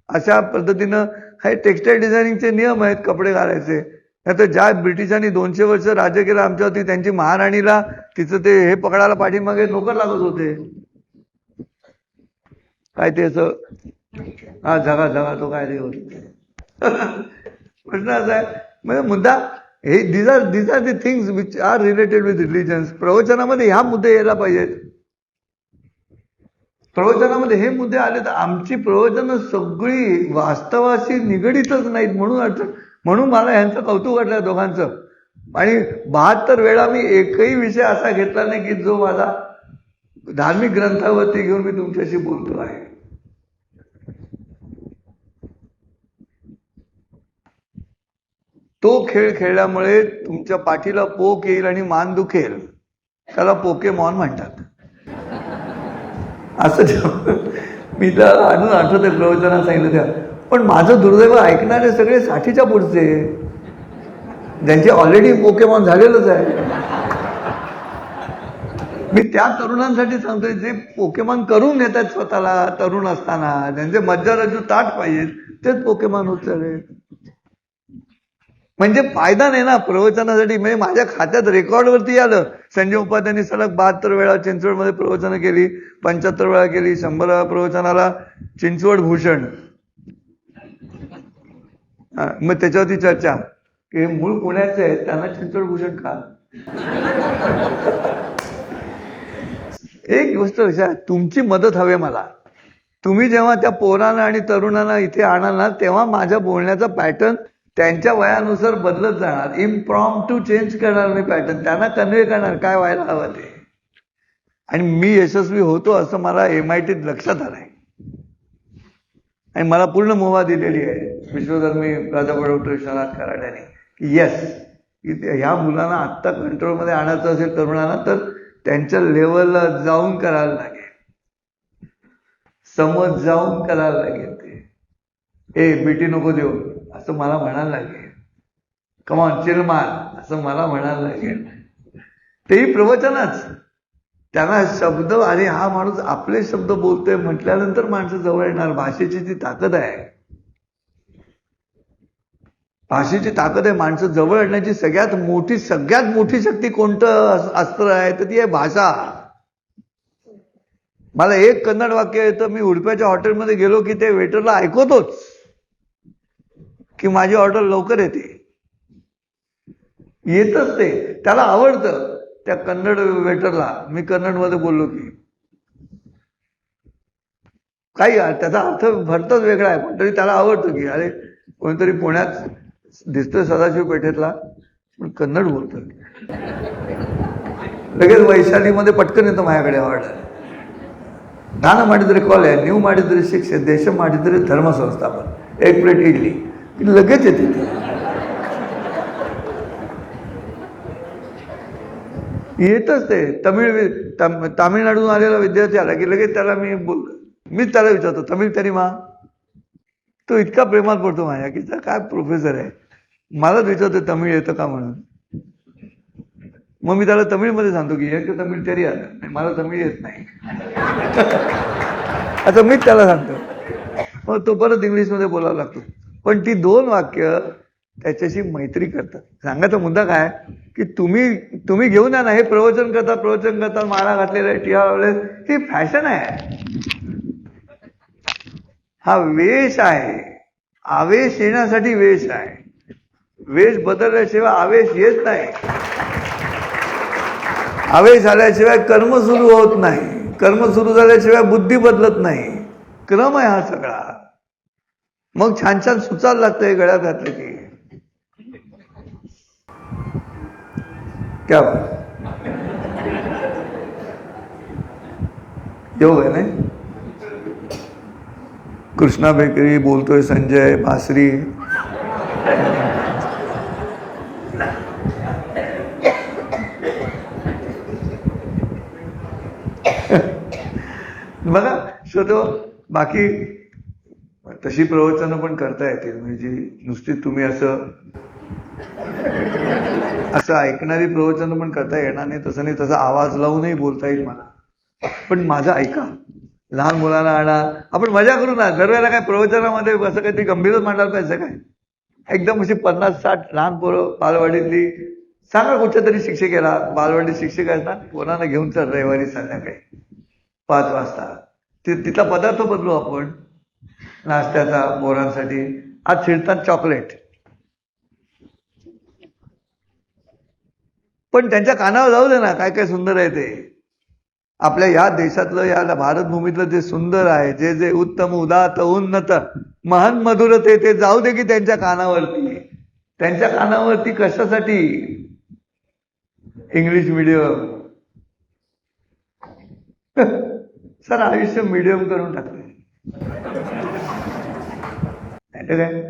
अशा पद्धतीनं हे टेक्स्टाईल डिझायनिंगचे नियम आहेत कपडे घालायचे. नाहीतर ज्या ब्रिटिशांनी 200 वर्ष राज्य केलं आमच्यावरती, त्यांची महाराणीला तिचं ते हे पकडायला पाठीमागे नोकर लागत होते. काय ते असं हा झगा तो काय ते होत. प्रश्न असा आहे, म्हणजे मुद्दा हे these are the things which are related with religions. प्रवचनामध्ये ह्या मुद्दे यायला पाहिजेत. प्रवचनामध्ये हे मुद्दे आले तर आमची प्रवचनं सगळी वास्तवाशी निगडीतच नाहीत. म्हणून मला ह्यांचं कौतुक वाटलं दोघांचं. आणि 72 वेळा मी एकही विषय असा घेतला नाही की जो माझा धार्मिक ग्रंथावरती घेऊन मी तुमच्याशी बोलतो आहे. तो खेळ खेळल्यामुळे तुमच्या पाठीला पोक येईल आणि मान दुखेल. त्याला पोकेमॉन म्हणतात. असं मी तर अजून आठवते प्रवचनात सांगितलं त्या. पण माझं दुर्दैव ऐकणारे सगळे 60च्या पुढचे, ज्यांचे ऑलरेडी पोकेमॉन झालेलंच आहे. मी त्या तरुणांसाठी सांगतोय जे पोकेमॉन करून घेतात स्वतःला तरुण असताना, ज्यांचे मज्जारज्जू ताट पाहिजेत, तेच पोकेमॉन होत चालले. म्हणजे फायदा नाही ना प्रवचनासाठी. म्हणजे माझ्या खात्यात रेकॉर्डवरती आलं, संजय उपाध्यायांनी सलग 72 वेळा चिंचवडमध्ये प्रवचनं केली, 75 वेळा केली, 100 प्रवचनाला चिंचवड भूषण. मग त्याच्यावरती चर्चा की मूळ पुण्याचे आहेत त्यांना चिंचवड भूषण का. एक गोष्ट लक्षात, तुमची मदत हवी मला. तुम्ही जेव्हा त्या पोरांना आणि तरुणांना इथे आणाल ना, तेव्हा माझ्या बोलण्याचा पॅटर्न त्यांच्या वयानुसार बदलत जाणार. इम्प्रॉम्प्टू चेंज करणार मी पॅटर्न, त्यांना कन्वे करणार काय व्हायला हवं ते. आणि मी यशस्वी होतो असं मला MITत लक्षात आलंय. आणि मला पूर्ण मुभा दिलेली आहे विश्वधर्मी प्राध्यापक डॉक्टर विश्वनाथ कराड्याने की येस, ह्या मुलांना आत्ता कंट्रोलमध्ये आणायचं असेल तरुणांना तर त्यांच्या लेवलला जाऊन करायला लागेल, समज जाऊन करायला लागेल. ते बिटी नको देऊ असं मला म्हणायला लागेल, कमॉन चिल मार असं मला म्हणायला लागेल. तेही प्रवचनच. त्यांना शब्द, अरे हा माणूस आपले शब्द बोलतोय म्हटल्यानंतर माणसं जवळ येणार. भाषेची ती ताकद आहे. भाषेची ताकद आहे. माणसं जवळ आणण्याची सगळ्यात मोठी शक्ती कोणतं अस्त्र आहे तर ती आहे भाषा. मला एक कन्नड वाक्य येतं. मी उडप्याच्या हॉटेलमध्ये गेलो की ते वेटरला ऐकवतोच की माझी ऑर्डर लवकर येते. येतच ते, त्याला आवडतं. त्या कन्नड वेटरला मी कन्नडमध्ये बोललो की काही त्याचा अर्थ भरतच वेगळा आहे, पण तरी त्याला आवडतं की अरे कोणीतरी पुण्यात दिसतोय सदाशिव पेठेतला पण कन्नड बोलतो. लगेच वैशालीमध्ये पटकन येतो माझ्याकडे ऑर्डर. ನಾನು ಮಾಡಿದರೆ ಕೊಲೆ, ನೀವು ಮಾಡಿದರೆ ಶಿಕ್ಷೆ, ದೇಶ ಮಾಡಿದರೆ ಧರ್ಮ ಸಂಸ್ಥಾಪन, एक प्लेट इडली, लगेच येते. येतच ते. तामिळनाडून आलेला विद्यार्थी आला की लगेच त्याला मीच त्याला विचारतो तमिळ तरी मा. तो इतका प्रेमात पडतो माझ्या की काय प्रोफेसर आहे, मलाच विचारतो तमिळ येतं का म्हणून. मग मी त्याला तमिळमध्ये सांगतो की एक तमिळ तरी आलं, मला तमिळ येत नाही आता मीच त्याला सांगतो. मग तो परत इंग्लिशमध्ये बोलावं लागतो. पण ती 2 वाक्य त्याच्याशी मैत्री करतात. सांगायचा मुद्दा काय की तुम्ही घेऊन या ना, हे प्रवचन करतात माळा घातलेला आहे, टिळा लावले, ही फॅशन आहे, हा वेश आहे. आवेश येण्यासाठी वेश आहे. वेश बदलल्याशिवाय आवेश येत नाही. आवेश आल्याशिवाय कर्म सुरू होत नाही. कर्म सुरू झाल्याशिवाय बुद्धी बदलत नाही. क्रम आहे हा सगळा. मग छान छान सुचायला लागतंय गळ्यात घातलं की. क्या योग आहे नाही. कृष्णा बेकरी बोलतोय, संजय बासरी, बघा शोधो. बाकी तशी प्रवचनं पण करता येतील, म्हणजे नुसती तुम्ही असं ऐकणारी प्रवचनं पण करता येणार नाही. तसं नाही, तसा आवाज लावूनही बोलता येईल मला. पण माझं ऐका. लहान मुलांना आणा, आपण मजा करू ना. दरवेळेला काय प्रवचनामध्ये असं काहीतरी गंभीरच मांडायला पाहिजे काय. एकदम अशी 50-60 लहान पोरं बालवाडीतली सांगा, कुठच्या तरी शिक्षिकेला, बालवाडी शिक्षिका असतात, पोरांना घेऊन चल रविवारी संध्याकाळी 5 वाजता. तिथला पदार्थ बदलू आपण नाश्त्याचा पोरांसाठी. आज छिडतात चॉकलेट. पण त्यांच्या कानावर जाऊ दे ना, काय काय सुंदर आहे ते. आपल्या या देशातलं, या भारतभूमीतलं जे सुंदर आहे, जे जे उत्तम उदात उन्नत महान मधुर ते जाऊ दे की त्यांच्या कानावरती. त्यांच्या कानावरती कशासाठी इंग्लिश मीडियम. सर आयुष्य मीडियम करून टाकले काय.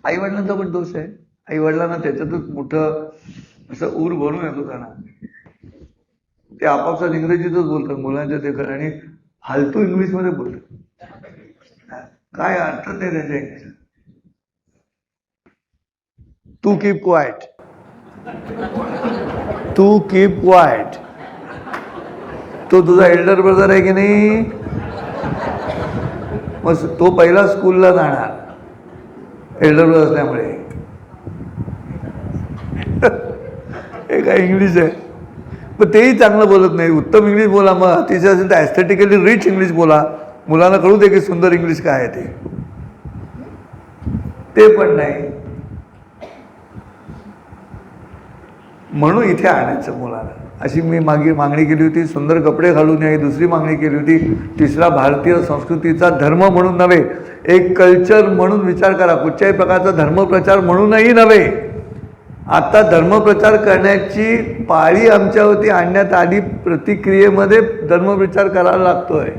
आई वडिलांचा पण दोष आहे. आई वडिलांना त्याच्यातच मोठं असं ऊर भरून येतो त्यांना. ते आपापसात इंग्रजीतच बोलतात मुलांच्या ते, आणि फालतू इंग्लिशमध्ये बोलतात. काय अर्थ नाही त्याच्या इंग्लिश. तू कीप क्वाइट, तू कीप क्वाइट. तो तुझा एल्डर ब्रदर आहे की नाही, मग तो पहिला स्कूलला जाणार एल्डर ब्रदर असल्यामुळे. हे काय इंग्लिश आहे. पण तेही चांगलं बोलत नाही. उत्तम इंग्लिश बोला, मग अतिशय असेल तर ॲस्थेटिकली रिच इंग्लिश बोला. मुलांना कळू दे की सुंदर इंग्लिश काय आहे ते पण नाही. म्हणून इथे आणायचं मुलाला. अशी मी मागणी केली होती. सुंदर कपडे घालून यावी. दुसरी मागणी केली होती, तिसरा भारतीय संस्कृतीचा धर्म म्हणून नव्हे, एक कल्चर म्हणून विचार करा. कुठच्याही प्रकारचा धर्मप्रचार म्हणूनही नव्हे. आता धर्मप्रचार करण्याची पाळी आमच्यावरती आणण्यात आली. प्रतिक्रियेमध्ये धर्मप्रचार करायला लागतोय.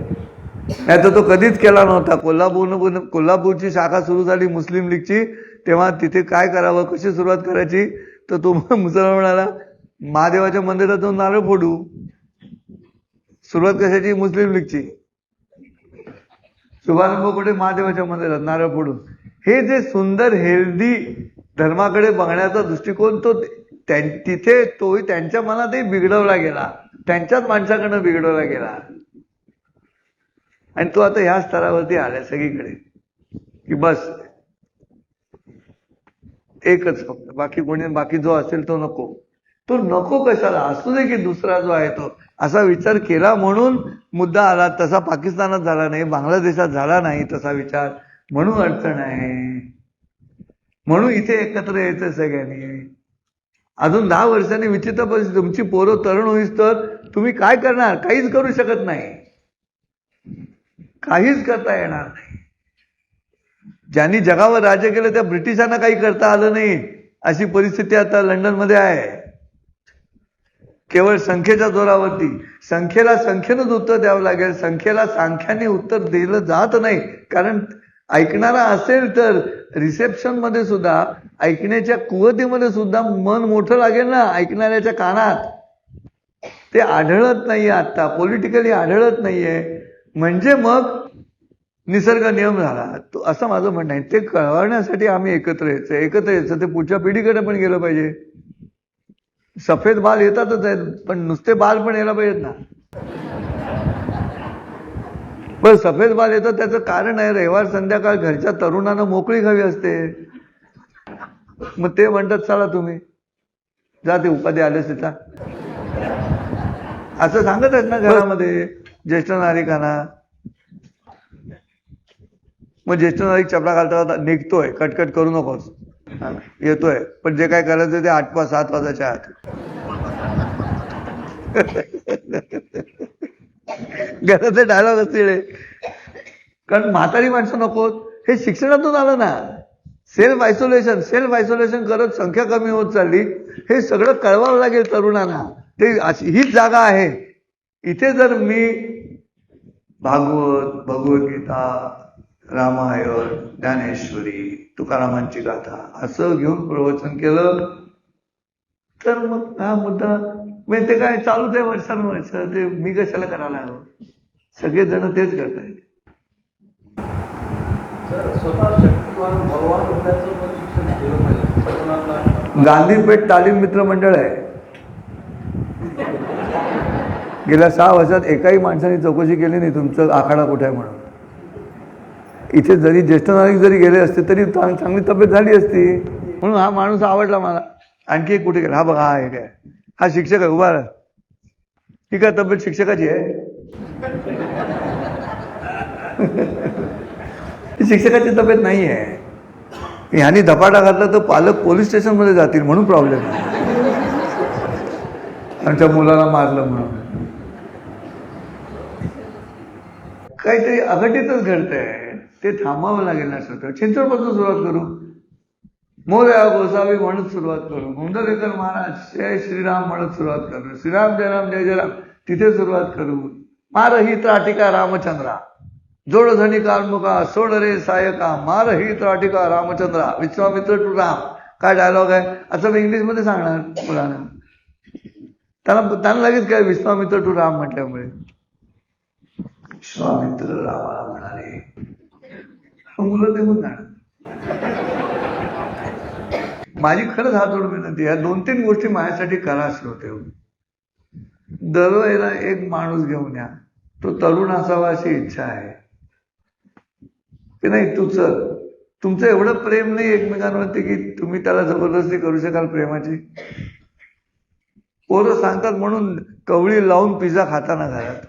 नाही तर तो कधीच केला नव्हता. कोल्हापूरची शाखा सुरू झाली मुस्लिम लीगची, तेव्हा तिथे काय करावं, कशी सुरुवात करायची, तर तो मुसलमान म्हणाला महादेवाच्या मंदिरात जाऊन नारळ फोडू. सुरुवात कशाची, मुस्लिम लीगची. शुभारंभ कुठे, महादेवाच्या मंदिरात नारळ फोडून. हे जे सुंदर हेल्दी धर्माकडे बघण्याचा दृष्टिकोन, तो तिथे तोही त्यांच्या मनातही बिघडवला गेला, त्यांच्याच माणसाकडनं बिघडवला गेला. आणि तो आता ह्या स्तरावरती आलाय सगळीकडे की बस एकच फक्त, बाकी कोणी, बाकी जो असेल तो नको. तो नको कशाला, असू दे की दुसरा जो आहे तो. असा विचार केला म्हणून मुद्दा आला. तसा पाकिस्तानात झाला नाही, बांगलादेशात झाला नाही तसा विचार, म्हणून अडचण आहे. म्हणून इथे एकत्र यायचं सगळ्यांनी. अजून 10 वर्षांनी विचित्र परिस्थिती. तुमची पोरं तरुण होईस तर तुम्ही काय करणार, काहीच करू शकत नाही, काहीच करता येणार नाही. ज्यांनी जगावर राज्य केलं त्या ब्रिटिशांना काही करता आलं नाही, अशी परिस्थिती आता लंडनमध्ये आहे. केवळ संख्येच्या जोरावरती. संख्येला संख्येनंच उत्तर द्यावं लागेल. संख्येला संख्याने उत्तर दिलं जात नाही. कारण ऐकणारा असेल तर रिसेप्शन मध्ये सुद्धा, ऐकण्याच्या कुवतीमध्ये सुद्धा मन मोठं लागेल ना ऐकणाऱ्याच्या कानात. ते आढळत नाहीये आता, पॉलिटिकली आढळत नाहीये. म्हणजे मग निसर्ग नियम झाला तो, असं माझं म्हणणं आहे. ते कळवण्यासाठी आम्ही एकत्र यायचं. ते पुढच्या पिढीकडे पण गेलं पाहिजे. सफेद बाल येतातच आहेत, पण नुसते बाल पण यायला पाहिजेत ना. पण सफेद बाल येतात त्याचं कारण आहे, रविवार संध्याकाळ घरच्या तरुणांना मोकळी हवी असते. मग ते म्हणतात चला तुम्ही जा, ते उपाधी आलेच तिथं असं सांगत आहेत ना घरामध्ये ज्येष्ठ नागरिकांना. मग ज्येष्ठ नागरिक चपला घालता निघतोय, कटकट करू नकोस, येतोय, पण जे काय करायचं ते 8-7 वाजायच्या आत. घराचे डायलॉग असतील. कारण म्हातारी माणसं नको, हे शिक्षणातून आलं ना. सेल्फ आयसोलेशन करत संख्या कमी होत चालली. हे सगळं कळवावं लागेल तरुणांना. ते हीच जागा आहे. इथे जर मी भागवत, भगवद्गीता, रामायण, ज्ञानेश्वरी, तुकारामांची गाथा असं घेऊन प्रवचन केलं तर मग हा मुद्दा म्हणजे ते काय चालूच आहे वर्षानुवर्ष. ते मी कशाला करायला हवं, सगळेजण तेच करतायत. गांधीपेठ तालीम मित्र मंडळ आहे. गेल्या 6 वर्षात एकाही माणसाने चौकशी केली नाही तुमचं आखाडा कुठे आहे म्हणून. इथे जरी ज्येष्ठ नागरिक जरी गेले असते तरी चांगली तब्येत झाली असती. म्हणून हा माणूस आवडला मला. आणखी एक कुठे गेला, हा बघा, हा एक आहे, हा शिक्षक आहे, उभा राहा. ही काय तब्येत शिक्षकाची आहे? शिक्षकाची तब्येत नाही आहे. ह्यांनी धपाटा घातला तर पालक पोलीस स्टेशनमध्ये जातील म्हणून प्रॉब्लेम आहे. आमच्या मुलाला मारलं म्हणून. काहीतरी अघटितच घडतंय, ते थांबावं लागेल ना. स्वतः चिंचवडपासून सुरुवात करू, मोरया गोसावी म्हणत सुरुवात करू, गोंदवलेकर महाराज जय श्रीराम म्हणत सुरुवात करू, श्रीराम जय राम जय जय राम तिथे सुरुवात करू. मार ही त्राटिका रामचंद्रा, जोड धनी कार्मुका, सोड रे सायका, मार ही त्राटिका रामचंद्रा, विश्वामित्र टू राम. काय डायलॉग आहे असं मी इंग्लिशमध्ये सांगणार मुलांना. त्यांना लगेच काय विश्वामित्र टू राम म्हटल्यामुळे विश्वामित्र रामाला म्हणाले, मुलं ते म्हणून जाणार. माझी खरंच हात जोडून विनंती, या 2-3 गोष्टी माझ्यासाठी करा श्रोते. दरवेळेला एक माणूस घेऊन या, तो तरुण असावा अशी इच्छा आहे की नाही. तुमचं एवढं प्रेम नाही एकमेकांवरती की तुम्ही त्याला जबरदस्ती करू शकाल प्रेमाची. पोरं सांगतात म्हणून कवळी लावून पिझ्झा खाताना घरात.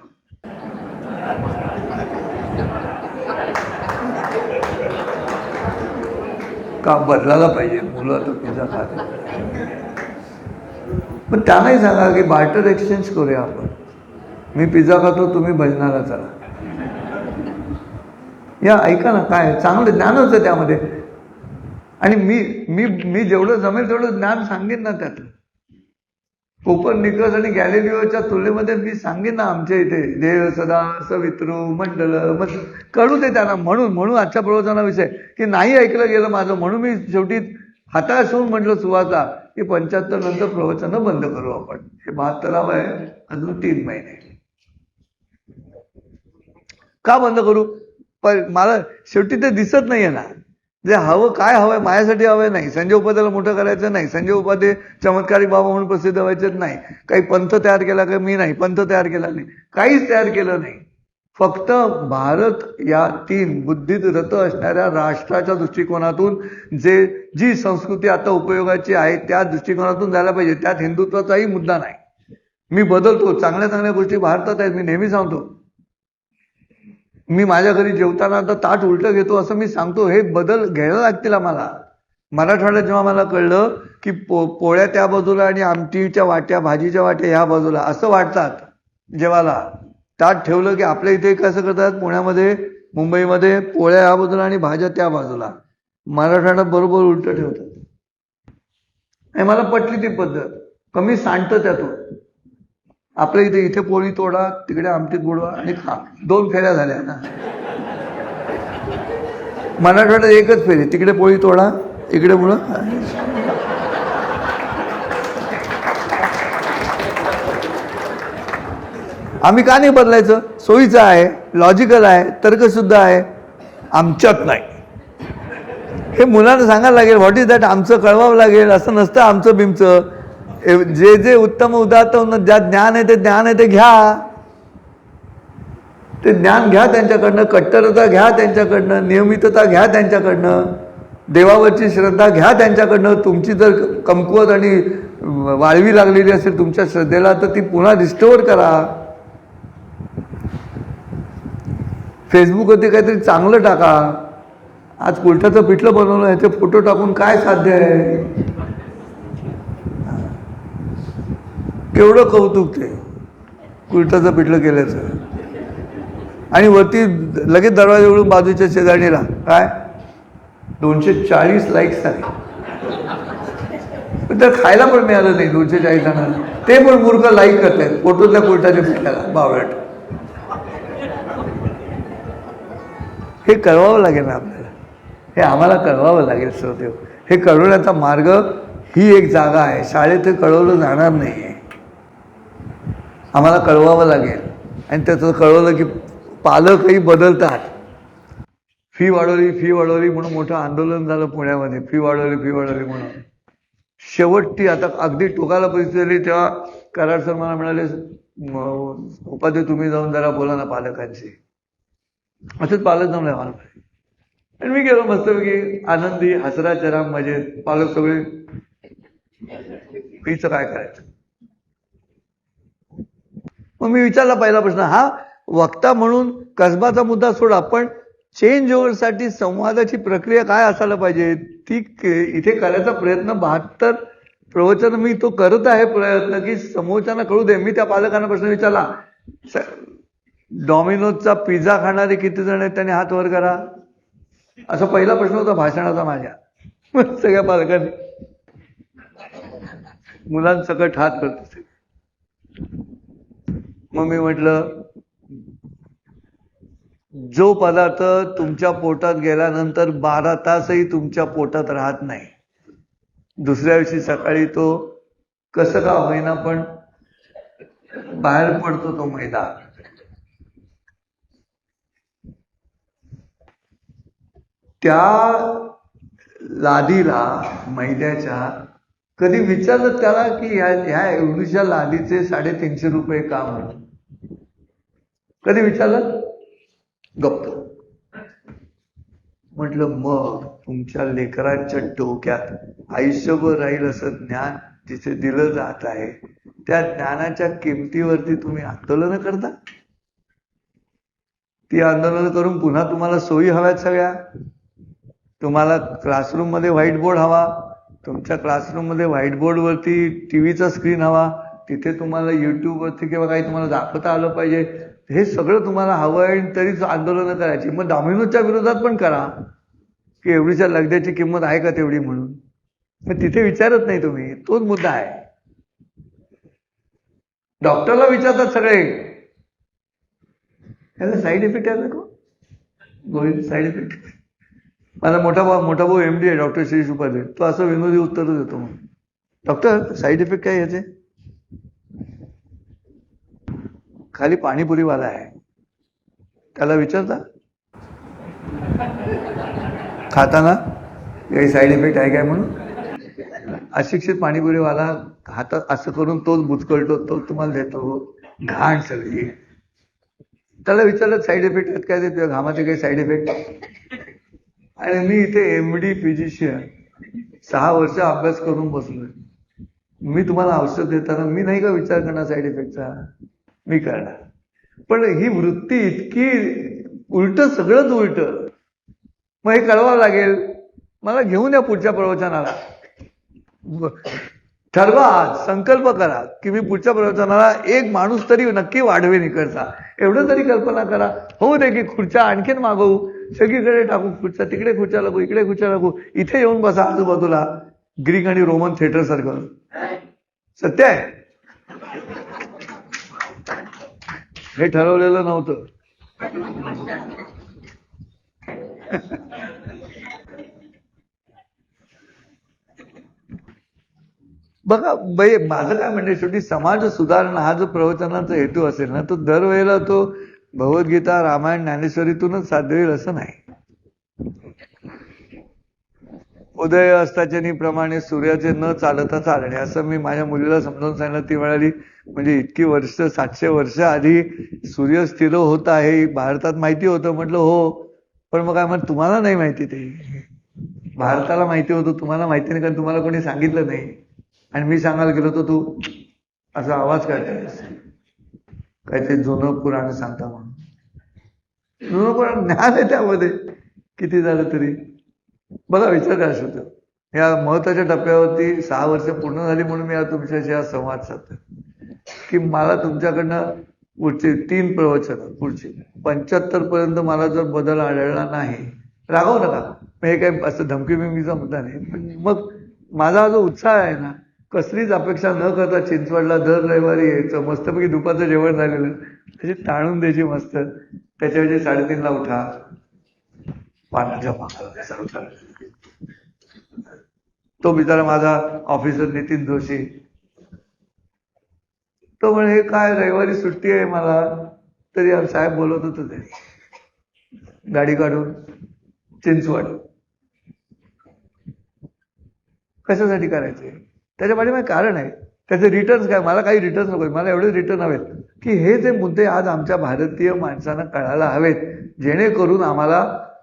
का बदलायला पाहिजे, मुलं आता पिझ्झा खातात. पण त्यांनाही सांगा की बार्टर एक्सचेंज करूया आपण. मी पिझ्झा खातो, तुम्ही भजनाला चला. या ऐका ना, काय चांगलं ज्ञान होतं त्यामध्ये. आणि मी जेवढं जमेल तेवढं ज्ञान सांगेन ना त्यातलं. कोपर्निकस आणि गॅलिलिओच्या तुलनेमध्ये मी सांगेन ना आमच्या इथे देव सदा सवितृ मंडल कळू दे त्यांना. म्हणून आजच्या प्रवचनाविषयी की नाही ऐकलं गेलं माझं, म्हणून मी शेवटी हाताश होऊन म्हटलं सुवासला की 75 नंतर प्रवचनं बंद करू आपण. हे 72 आहे, अजून 3 महिने. का बंद करू? पण मला शेवटी ते दिसत नाहीये ना जे हवं. काय हवंय माझ्यासाठी हवंय नाही. संजय उपाध्यायला मोठं करायचं नाही. संजय उपाध्याय चमत्कारिक बाबा म्हणून प्रसिद्ध व्हायचेच नाही. काही पंथ तयार केला का? मी नाही पंथ तयार केला नाही, काहीच तयार केलं नाही. फक्त भारत या 3 बुद्धीत रत असणाऱ्या राष्ट्राच्या दृष्टिकोनातून जी संस्कृती आता उपयोगाची आहे त्या दृष्टिकोनातून जायला पाहिजे. त्यात हिंदुत्वाचाही मुद्दा नाही. मी बदलतो. चांगल्या चांगल्या गोष्टी भारतात आहेत. मी नेहमी सांगतो, मी माझ्या घरी जेवताना आता ताट उलटं घेतो असं मी सांगतो. हे बदल घ्यायला लागतील आम्हाला. मराठवाड्यात जेव्हा मला कळलं की पोळ्या त्या बाजूला आणि आमटीच्या वाट्या भाजीच्या वाट्या ह्या बाजूला असं वाटतात, जेवायला ताट ठेवलं की आपल्या इथे कसं करतात पुण्यामध्ये मुंबईमध्ये, पोळ्या ह्या बाजूला आणि भाज्या त्या बाजूला. मराठवाड्यात बरोबर उलटं ठेवतात. आणि मला पटली ती पद्धत. कमी सांडतं त्यातून. आपल्या इथे पोळी तोडा, तिकडे आमटीत बुडवा आणि खा. 2 फेऱ्या झाल्या ना. मराठवाड्यात एकच फेरी, तिकडे पोळी तोडा, इकडे बुडवा. आम्ही का नाही बदलायचं? सोयीचं आहे, लॉजिकल आहे, तर्कशुद्ध आहे. आमच्यात नाही. हे मुलांना सांगायला लागेल. What is that? आमचं कळवावं लागेल. असं नसतं आमचं बिमचं. जे उत्तम उदात्त ज्यात ज्ञान आहे ते ज्ञान आहे ते घ्या. ते ज्ञान घ्या त्यांच्याकडनं. कट्टरता घ्या त्यांच्याकडनं. नियमितता घ्या त्यांच्याकडनं. देवावरची श्रद्धा घ्या त्यांच्याकडनं. तुमची जर कमकुवत आणि वाळवी लागलेली असेल तुमच्या श्रद्धेला तर ती पुन्हा रिस्टोअर करा. फेसबुकवरती काहीतरी चांगलं टाका. आज कुलठाचं पिठलं बनवलं ह्याचे फोटो टाकून काय साध्य आहे? केवढं कौतुक ते कुलठाचं पिठलं केल्याचं. आणि वरती लगेच दरवाजावरून बाजूच्या शेजारणीला काय 240 लाईक्स आले. पण तर खायला पण मिळालं नाही 240 जणांना. ते पण मूर्ख लाईक करत आहेत फोटोतल्या कुलठाच्या पिठल्याला. बावळट. हे कळवावं लागेल ना आपल्याला. हे आम्हाला कळवावं लागेल श्रोतेहो. हे कळवण्याचा मार्ग ही एक जागा आहे. शाळेत हे कळवलं जाणार नाही. आम्हाला कळवावं लागेल. आणि त्याचं कळवलं की पालकही बदलतात. फी वाढवली म्हणून मोठं आंदोलन झालं पुण्यामध्ये. फी वाढवली म्हणून. शेवटची आता अगदी टोकाला परिस्थिती आली तेव्हा कराड सर मला म्हणाले, उपाध्याय तुम्ही जाऊन जरा बोला ना पालकांशी. असंच पालक जाऊन आम्हाला. आणि मी गेलो मस्तपैकी आनंदी, हसरा चरा मजेत. पालक सगळे फीचं काय करायचं. मग मी विचारला पहिला प्रश्न, हा वक्ता म्हणून कसबाचा मुद्दा सोडा, पण चेंज ओव्हरसाठी संवादाची प्रक्रिया काय असायला पाहिजे इथे करायचा प्रयत्न 72 प्रवचन मी तो करत आहे प्रयत्न की समोरच्यांना कळू दे. मी त्या पालकांना प्रश्न विचारला, डॉमिनोजचा पिझ्झा खाणारे किती जण आहेत त्यांनी हात वर करा, असा पहिला प्रश्न होता भाषणाचा माझ्या. सगळ्या पालकांनी मुलांसकट हात करत असेल. मग मी म्हटलं, जो पदार्थ तुमच्या पोटात गेल्यानंतर 12 तासही तुमच्या पोटात राहत नाही, दुसऱ्या दिवशी सकाळी तो कसं का होईना पण बाहेर पडतो तो मैदा. त्या लादीला मैद्याच्या कधी विचारलं त्याला की ह्या एवढीच्या लादीचे 350 रुपये का म्हणून? कधी विचारलं? गप्प. म्हटलं मग तुमच्या लेकरांच्या डोक्यात आयुष्यभर राहील असं ज्ञान जिथे दिलं जात आहे, त्या ज्ञानाच्या किमतीवरती तुम्ही आंदोलन करता. ती आंदोलन करून पुन्हा तुम्हाला सोयी हव्यात सगळ्या. तुम्हाला क्लासरूम मध्ये व्हाईट बोर्ड हवा, तुमच्या क्लासरूम मध्ये व्हाईट बोर्ड वरती टीव्हीचा स्क्रीन हवा, तिथे तुम्हाला युट्यूब वरती किंवा काही तुम्हाला दाखवता आलं पाहिजे. हे सगळं तुम्हाला हवं आहे तरीच आंदोलनं करायची. मग डॉमिनोजच्या विरोधात पण करा की एवढीच्या लगद्याची किंमत आहे का तेवढी म्हणून. मग तिथे विचारत नाही तुम्ही. तोच मुद्दा आहे. डॉक्टरला विचारतात सगळे, याला साईड इफेक्ट आहे नको गोळी, साईड इफेक्ट. माझा मोठा भाऊ MD आहे, डॉक्टर श्रीश उपाध्ये. तो असं विनोदी उत्तर देतो, डॉक्टर साईड इफेक्ट काय याचे? खाली पाणीपुरीवाला आहे, त्याला विचारता खाताना काही साईड इफेक्ट आहे काय म्हणून? अशिक्षित पाणीपुरीवाला हातात असं करून तोच बुचकळतो, तोच तुम्हाला देतो घाण सगळी. त्याला विचारलं साईड इफेक्ट आहेत काय, ते घामाचे काही साईड इफेक्ट? आणि मी इथे MD फिजिशियन 6 वर्ष अभ्यास करून बसलोय. मी तुम्हाला औषध देताना मी नाही का विचार करणार साईड इफेक्टचा? मी करणार. पण ही वृत्ती इतकी उलट, सगळंच उलट. मग हे कळवावं लागेल. मला घेऊन या पुढच्या प्रवचनाला. ठरवा, संकल्प करा की मी पुढच्या प्रवचनाला एक माणूस तरी नक्की वाढवेन इकडचा. एवढं तरी कल्पना करा. होऊ दे की खुर्च्या आणखीन मागवू, सगळीकडे टाकू खुर्च्या, तिकडे खुर्च्या लागू, इकडे खुर्च्या लागू, इथे येऊन बसा आजूबाजूला ग्रीक आणि रोमन थिएटर सारखं. सत्य आहे, हे ठरवलेलं नव्हतं. बघा माझं काय म्हणजे, शेवटी समाज सुधारणा हा जो प्रवचनाचा हेतू असेल ना, तो दरवेळेला तो भगवद्गीता, रामायण, ज्ञानेश्वरीतूनच साध्य होईल असं नाही. उदय अस्ताचनी प्रमाणे सूर्याचे न चालता चालणे, असं मी माझ्या मुलीला समजावून सांगितलं. ती म्हणाली म्हणजे इतकी वर्ष, 700 वर्ष आधी सूर्य स्थिर होत आहे भारतात माहिती होतं. म्हटलं हो, पण मग काय म्हणत तुम्हाला नाही माहिती? ते भारताला माहिती होतं, तुम्हाला माहिती नाही, कारण तुम्हाला कोणी सांगितलं नाही. आणि मी सांगायला गेलो तर तू असा आवाज काढतेस काय, ते जुनं पुराण सांगता म्हणून. जुनं पुराण ज्ञान आहे त्यामध्ये किती झालं तरी. बघा विचार करायचं होतं. या महत्वाच्या टप्प्यावरती 6 वर्ष पूर्ण झाली म्हणून मी तुमच्याशी हा संवाद साधतो की मला तुमच्याकडनं पुढचे 3 प्रवचन, पुढचे 75 पर्यंत मला जर बदल आढळला नाही, रागवू नका. हे काही असं धमकी बिमकीचा मुद्दा नाही. पण मग माझा जो उत्साह आहे ना, कसलीच अपेक्षा न करता चिंचवडला दर रविवारी यायचं, मस्तपैकी दुपारचं जेवण झालेलं त्याची टाळून द्यायची मस्त. त्याच्याऐवजी 3:30ला उठा, पाण्याच्या भागाला. तो बिचारा माझा ऑफिसर नितीन जोशी, तो म्हणे हे काय रविवारी सुट्टी आहे मला, तरी साहेब बोलत होतो ते गाडी काढून चिंचवड. कशासाठी करायचे? त्याच्या पाठीमागे कारण आहे. त्याचे रिटर्न्स काय? मला काही रिटर्न्स नको, मला एवढे रिटर्न हवेत की हे जे मुद्दे आज आमच्या भारतीय माणसांना कळायला हवेत, जेणेकरून आम्हाला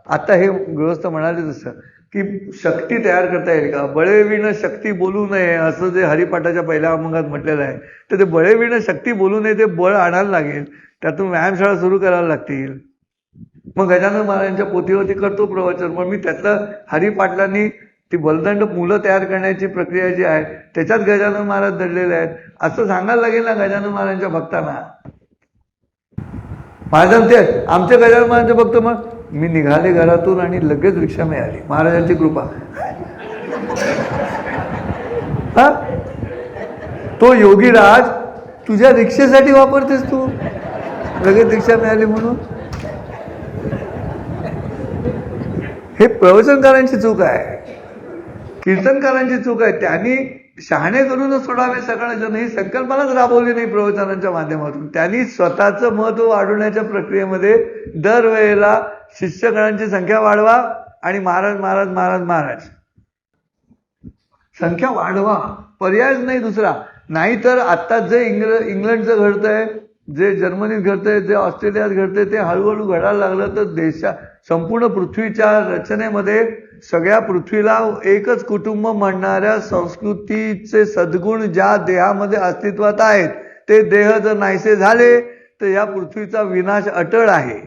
आता हे गृहस्थ म्हणाले तसं की शक्ती तयार करता येईल का. बळेविण शक्ती बोलू नये असं जे हरिपाठाच्या पहिल्या अभंगात म्हटलेलं आहे, तर ते बळेविण शक्ती बोलू नये, ते बळ आणायला लागेल. त्यातून व्यायामशाळा सुरू करायला लागतील. मग गजानन महाराजांच्या पोथीवरती करतो प्रवचन, पण मी त्यातलं हरिपाटलांनी ती बलदंड मुलं तयार करण्याची प्रक्रिया जी आहे त्याच्यात गजानन महाराज दडलेले आहेत असं सांगायला लागेल ना गजानन महाराजांच्या भक्तांना. महाराज ते आमच्या गजानन महाराजांचे भक्त मग मी निघाले घरातून आणि लगेच रिक्षा मिळाली, महाराजांची कृपा. हा तो योगीराज तुझ्या रिक्षेसाठी वापरतेस तू, लगेच रिक्षा मिळाली म्हणून. हे प्रवचनकारांची चूक आहे, कीर्तनकारांची चूक आहे. त्यांनी शहाणे करूनच सोडावे सगळं जन ही संकल्पनाच राबवली नाही प्रवचनांच्या माध्यमातून. त्यांनी स्वतःचं महत्व वाढवण्याच्या प्रक्रियेमध्ये दरवेळेला शिष्यगणांची संख्या वाढवा आणि महाराज महाराज महाराज महाराज संख्या वाढवा, पर्यायच नाही दुसरा. नाहीतर आता जे इंग्लंडचं घडतंय, जे जर्मनीत घडतंय, जे ऑस्ट्रेलियात घडतंय ते हळूहळू घडायला लागलं तर संपूर्ण पृथ्वीच्या रचनेमध्ये सगळ्या पृथ्वीला एकच कुटुंब म्हणणाऱ्या संस्कृतीचे सद्गुण ज्या देहामध्ये अस्तित्वात आहेत ते देह जर नाहीसे झाले तर या पृथ्वीचा विनाश अटळ आहे.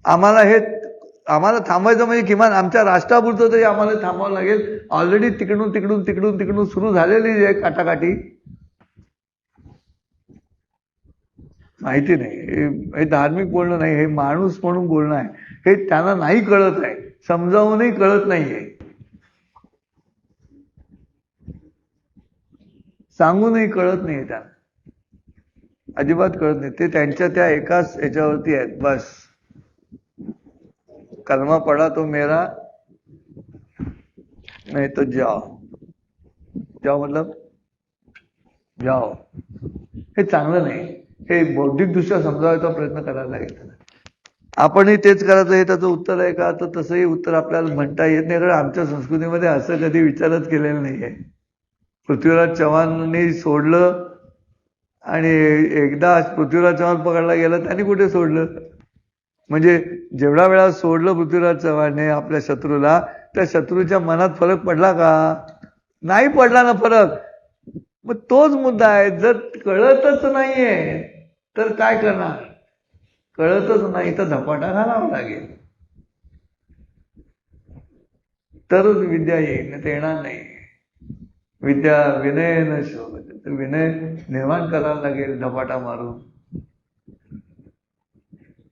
आम्हाला थांबायचं म्हणजे किमान आमच्या राष्ट्रापुरतं तरी आम्हाला थांबावं लागेल. ऑलरेडी तिकडून सुरू झालेली आहे काटाकाटी. माहिती नाही, हे धार्मिक बोलणं नाही, हे माणूस म्हणून बोलणं आहे. हे त्यांना नाही कळत आहे, समजावूनही कळत नाहीये, सांगूनही कळत नाहीये त्यांना, अजिबात कळत नाही. ते त्यांच्या त्या एकाच याच्यावरती आहेत बस. कलमा पडा तो मेरा नहीं तो जाओ. जाओ मतलब जाओ, हे चांगलं नाही. हे बौद्धिकदृष्ट्या समजावायचा प्रयत्न करायला लागेल. आपणही तेच करायचं हे त्याचं उत्तर आहे का? तर तसंही उत्तर आपल्याला म्हणता येत नाही, कारण आमच्या संस्कृतीमध्ये असं कधी विचारच केलेलं नाही आहे. पृथ्वीराज चव्हाणांनी सोडलं आणि एकदा पृथ्वीराज चव्हाण पकडला गेला, त्यांनी कुठे सोडलं? म्हणजे जेवढा वेळा सोडलं पृथ्वीराज चव्हाणने आपल्या शत्रूला, त्या शत्रूच्या मनात फरक पडला का? नाही पडला ना फरक. मग तोच मुद्दा आहे, जर कळतच नाहीये तर काय करणार? कळतच नाही तर धपाटा घालावा लागेल, तरच विद्या येईल, नाही तर येणार नाही. विद्या विनय न शोभते, तर विनय निर्माण करायला लागेल धपाटा मारून.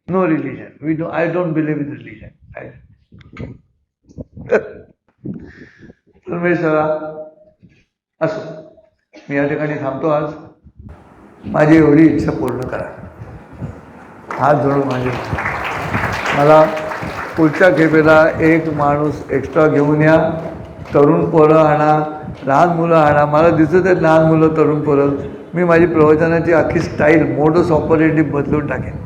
No religion, I don't believe in religion. परमेश्वरा असो, मी या ठिकाणी थांबतो. आज माझी एवढी इच्छा पूर्ण करा. हात जोडून मला पुढच्या खेपेला एक माणूस एक्स्ट्रा घेऊन या. तरुण पोरं आणा, लहान मुलं आणा. मला दिसत आहेत लहान मुलं, तरुण पोरं. मी माझी प्रवचनाची अख्खी स्टाईल, मोडस ऑपरेटिव्ह बदलून टाकेन.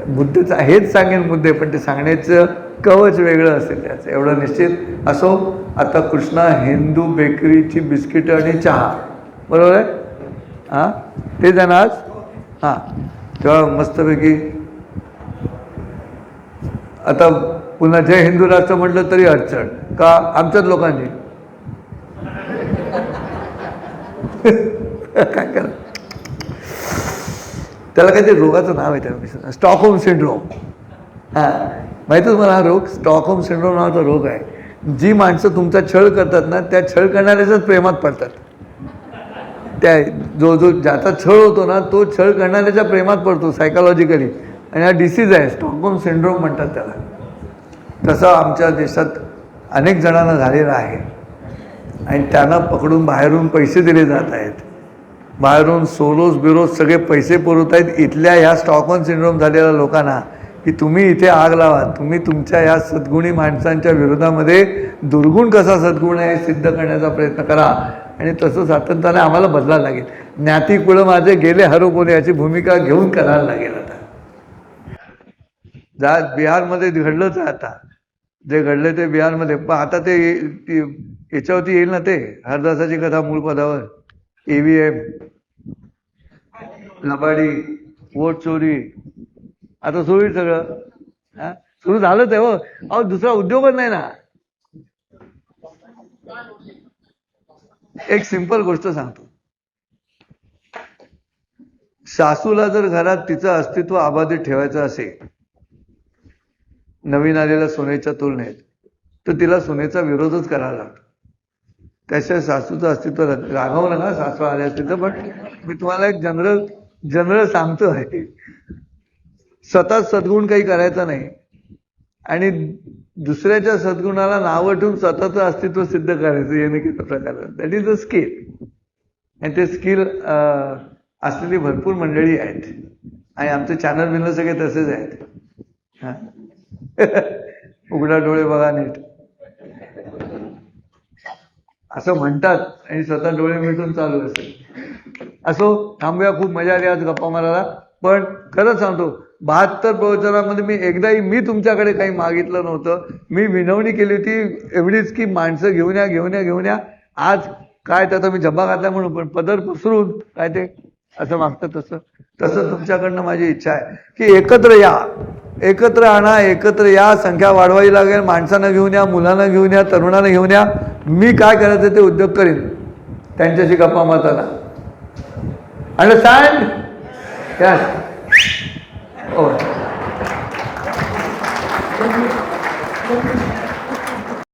मुद्देच हेच सांगेन मुद्दे, पण ते सांगण्याचं कवच वेगळं असेल त्याचं, एवढं निश्चित. असो, आता कृष्णा हिंदू बेकरीची बिस्किटं आणि चहा, बरोबर आहे? हां, ते जाणार आज. हां, तेव्हा मस्तपैकी आता पुन्हा जय हिंदू राष्ट्र म्हटलं तरी अडचण का? आमच्याच लोकांनी काय करा. त्याला काय ते रोगाचं नाव आहे, त्याला स्टॉकहोम सिंड्रोम. हां, माहितीच मला हा रोग, स्टॉकहोम सिंड्रोम नावाचा रोग आहे. जी माणसं तुमचा छळ करतात ना, त्या छळ करणाऱ्याच्याच प्रेमात पडतात. त्या जो ज्याचा छळ होतो ना, तो छळ करणाऱ्याच्या प्रेमात पडतो सायकोलॉजिकली. आणि हा डिसीज आहे, स्टॉकहोम सिंड्रोम म्हणतात त्याला. तसं आमच्या देशात अनेक जणांना झालेला आहे आणि त्यांना पकडून बाहेरून पैसे दिले जात आहेत. बाहेरून सोलोस बिरोस सगळे पैसे पुरवत आहेत इथल्या ह्या स्टॉकहोम सिंड्रोम झालेल्या लोकांना, की तुम्ही इथे आग लावा. तुम्ही तुमच्या या सद्गुणी माणसांच्या विरोधामध्ये दुर्गुण कसा सद्गुण आहे सिद्ध करण्याचा प्रयत्न करा. आणि तसं सातत्याने आम्हाला बदलायला लागेल. ज्ञाती कुळ माझे गेले हरवून याची भूमिका घेऊन करायला लागेल. आता बिहारमध्ये घडलंच आहे, आता जे घडले ते बिहारमध्ये. पण आता ते याच्यावरती येईल ना, ते हरदासाची कथा मूळ पदावर. EVM, लबाडी, वोट चोरी, आता सुरू आहे सगळं. हा, सुरू झालंच आहे. हो, अहो दुसरा उद्योगच नाही ना. एक सिंपल गोष्ट सांगतो. सासूला जर घरात तिचं अस्तित्व अबाधित ठेवायचं असेल, नवीन आलेल्या सुनेच्या तुलनेत, तर तिला सुनेचा विरोधच करावा लागतो. त्याच्या सासूचं अस्तित्व रागवू नका सासू आले असतील तर, पण मी तुम्हाला एक जनरल सांगतो आहे. स्वतः सद्गुण काही करायचा नाही आणि दुसऱ्याच्या सद्गुणाला नावं ठेवून स्वतःचं अस्तित्व सिद्ध करायचं, येणे की प्रकार. That is a skill. आणि ते स्किल असलेली भरपूर मंडळी आहेत आणि आमचे चॅनल बिनल सगळे तसेच आहेत. हा. उघडा डोळे बघा नीट असं म्हणतात आणि स्वतः डोळे मिटून चालू असेल. असो, थांबूया. खूप मजा आली आज गप्पा मारायला. पण खरंच सांगतो, 72 प्रवचनामध्ये मी एकदाही मी तुमच्याकडे काही मागितलं नव्हतं. मी विनवणी केली होती एवढीच की माणसं घेऊन या. आज काय त्याचा मी जब्बा घातला म्हणून, पण पदर पसरून काय ते असं मागतं तसं तुमच्याकडनं माझी इच्छा आहे की एकत्र आणा, एकत्र या. संख्या वाढवावी लागेल. माणसांना घेऊन या, मुलांना घेऊन या, तरुणांना घेऊन या. मी काय करायचं ते उद्योग करीन त्यांच्याशी गप्पा मारताना. अंडरस्टँड? यस.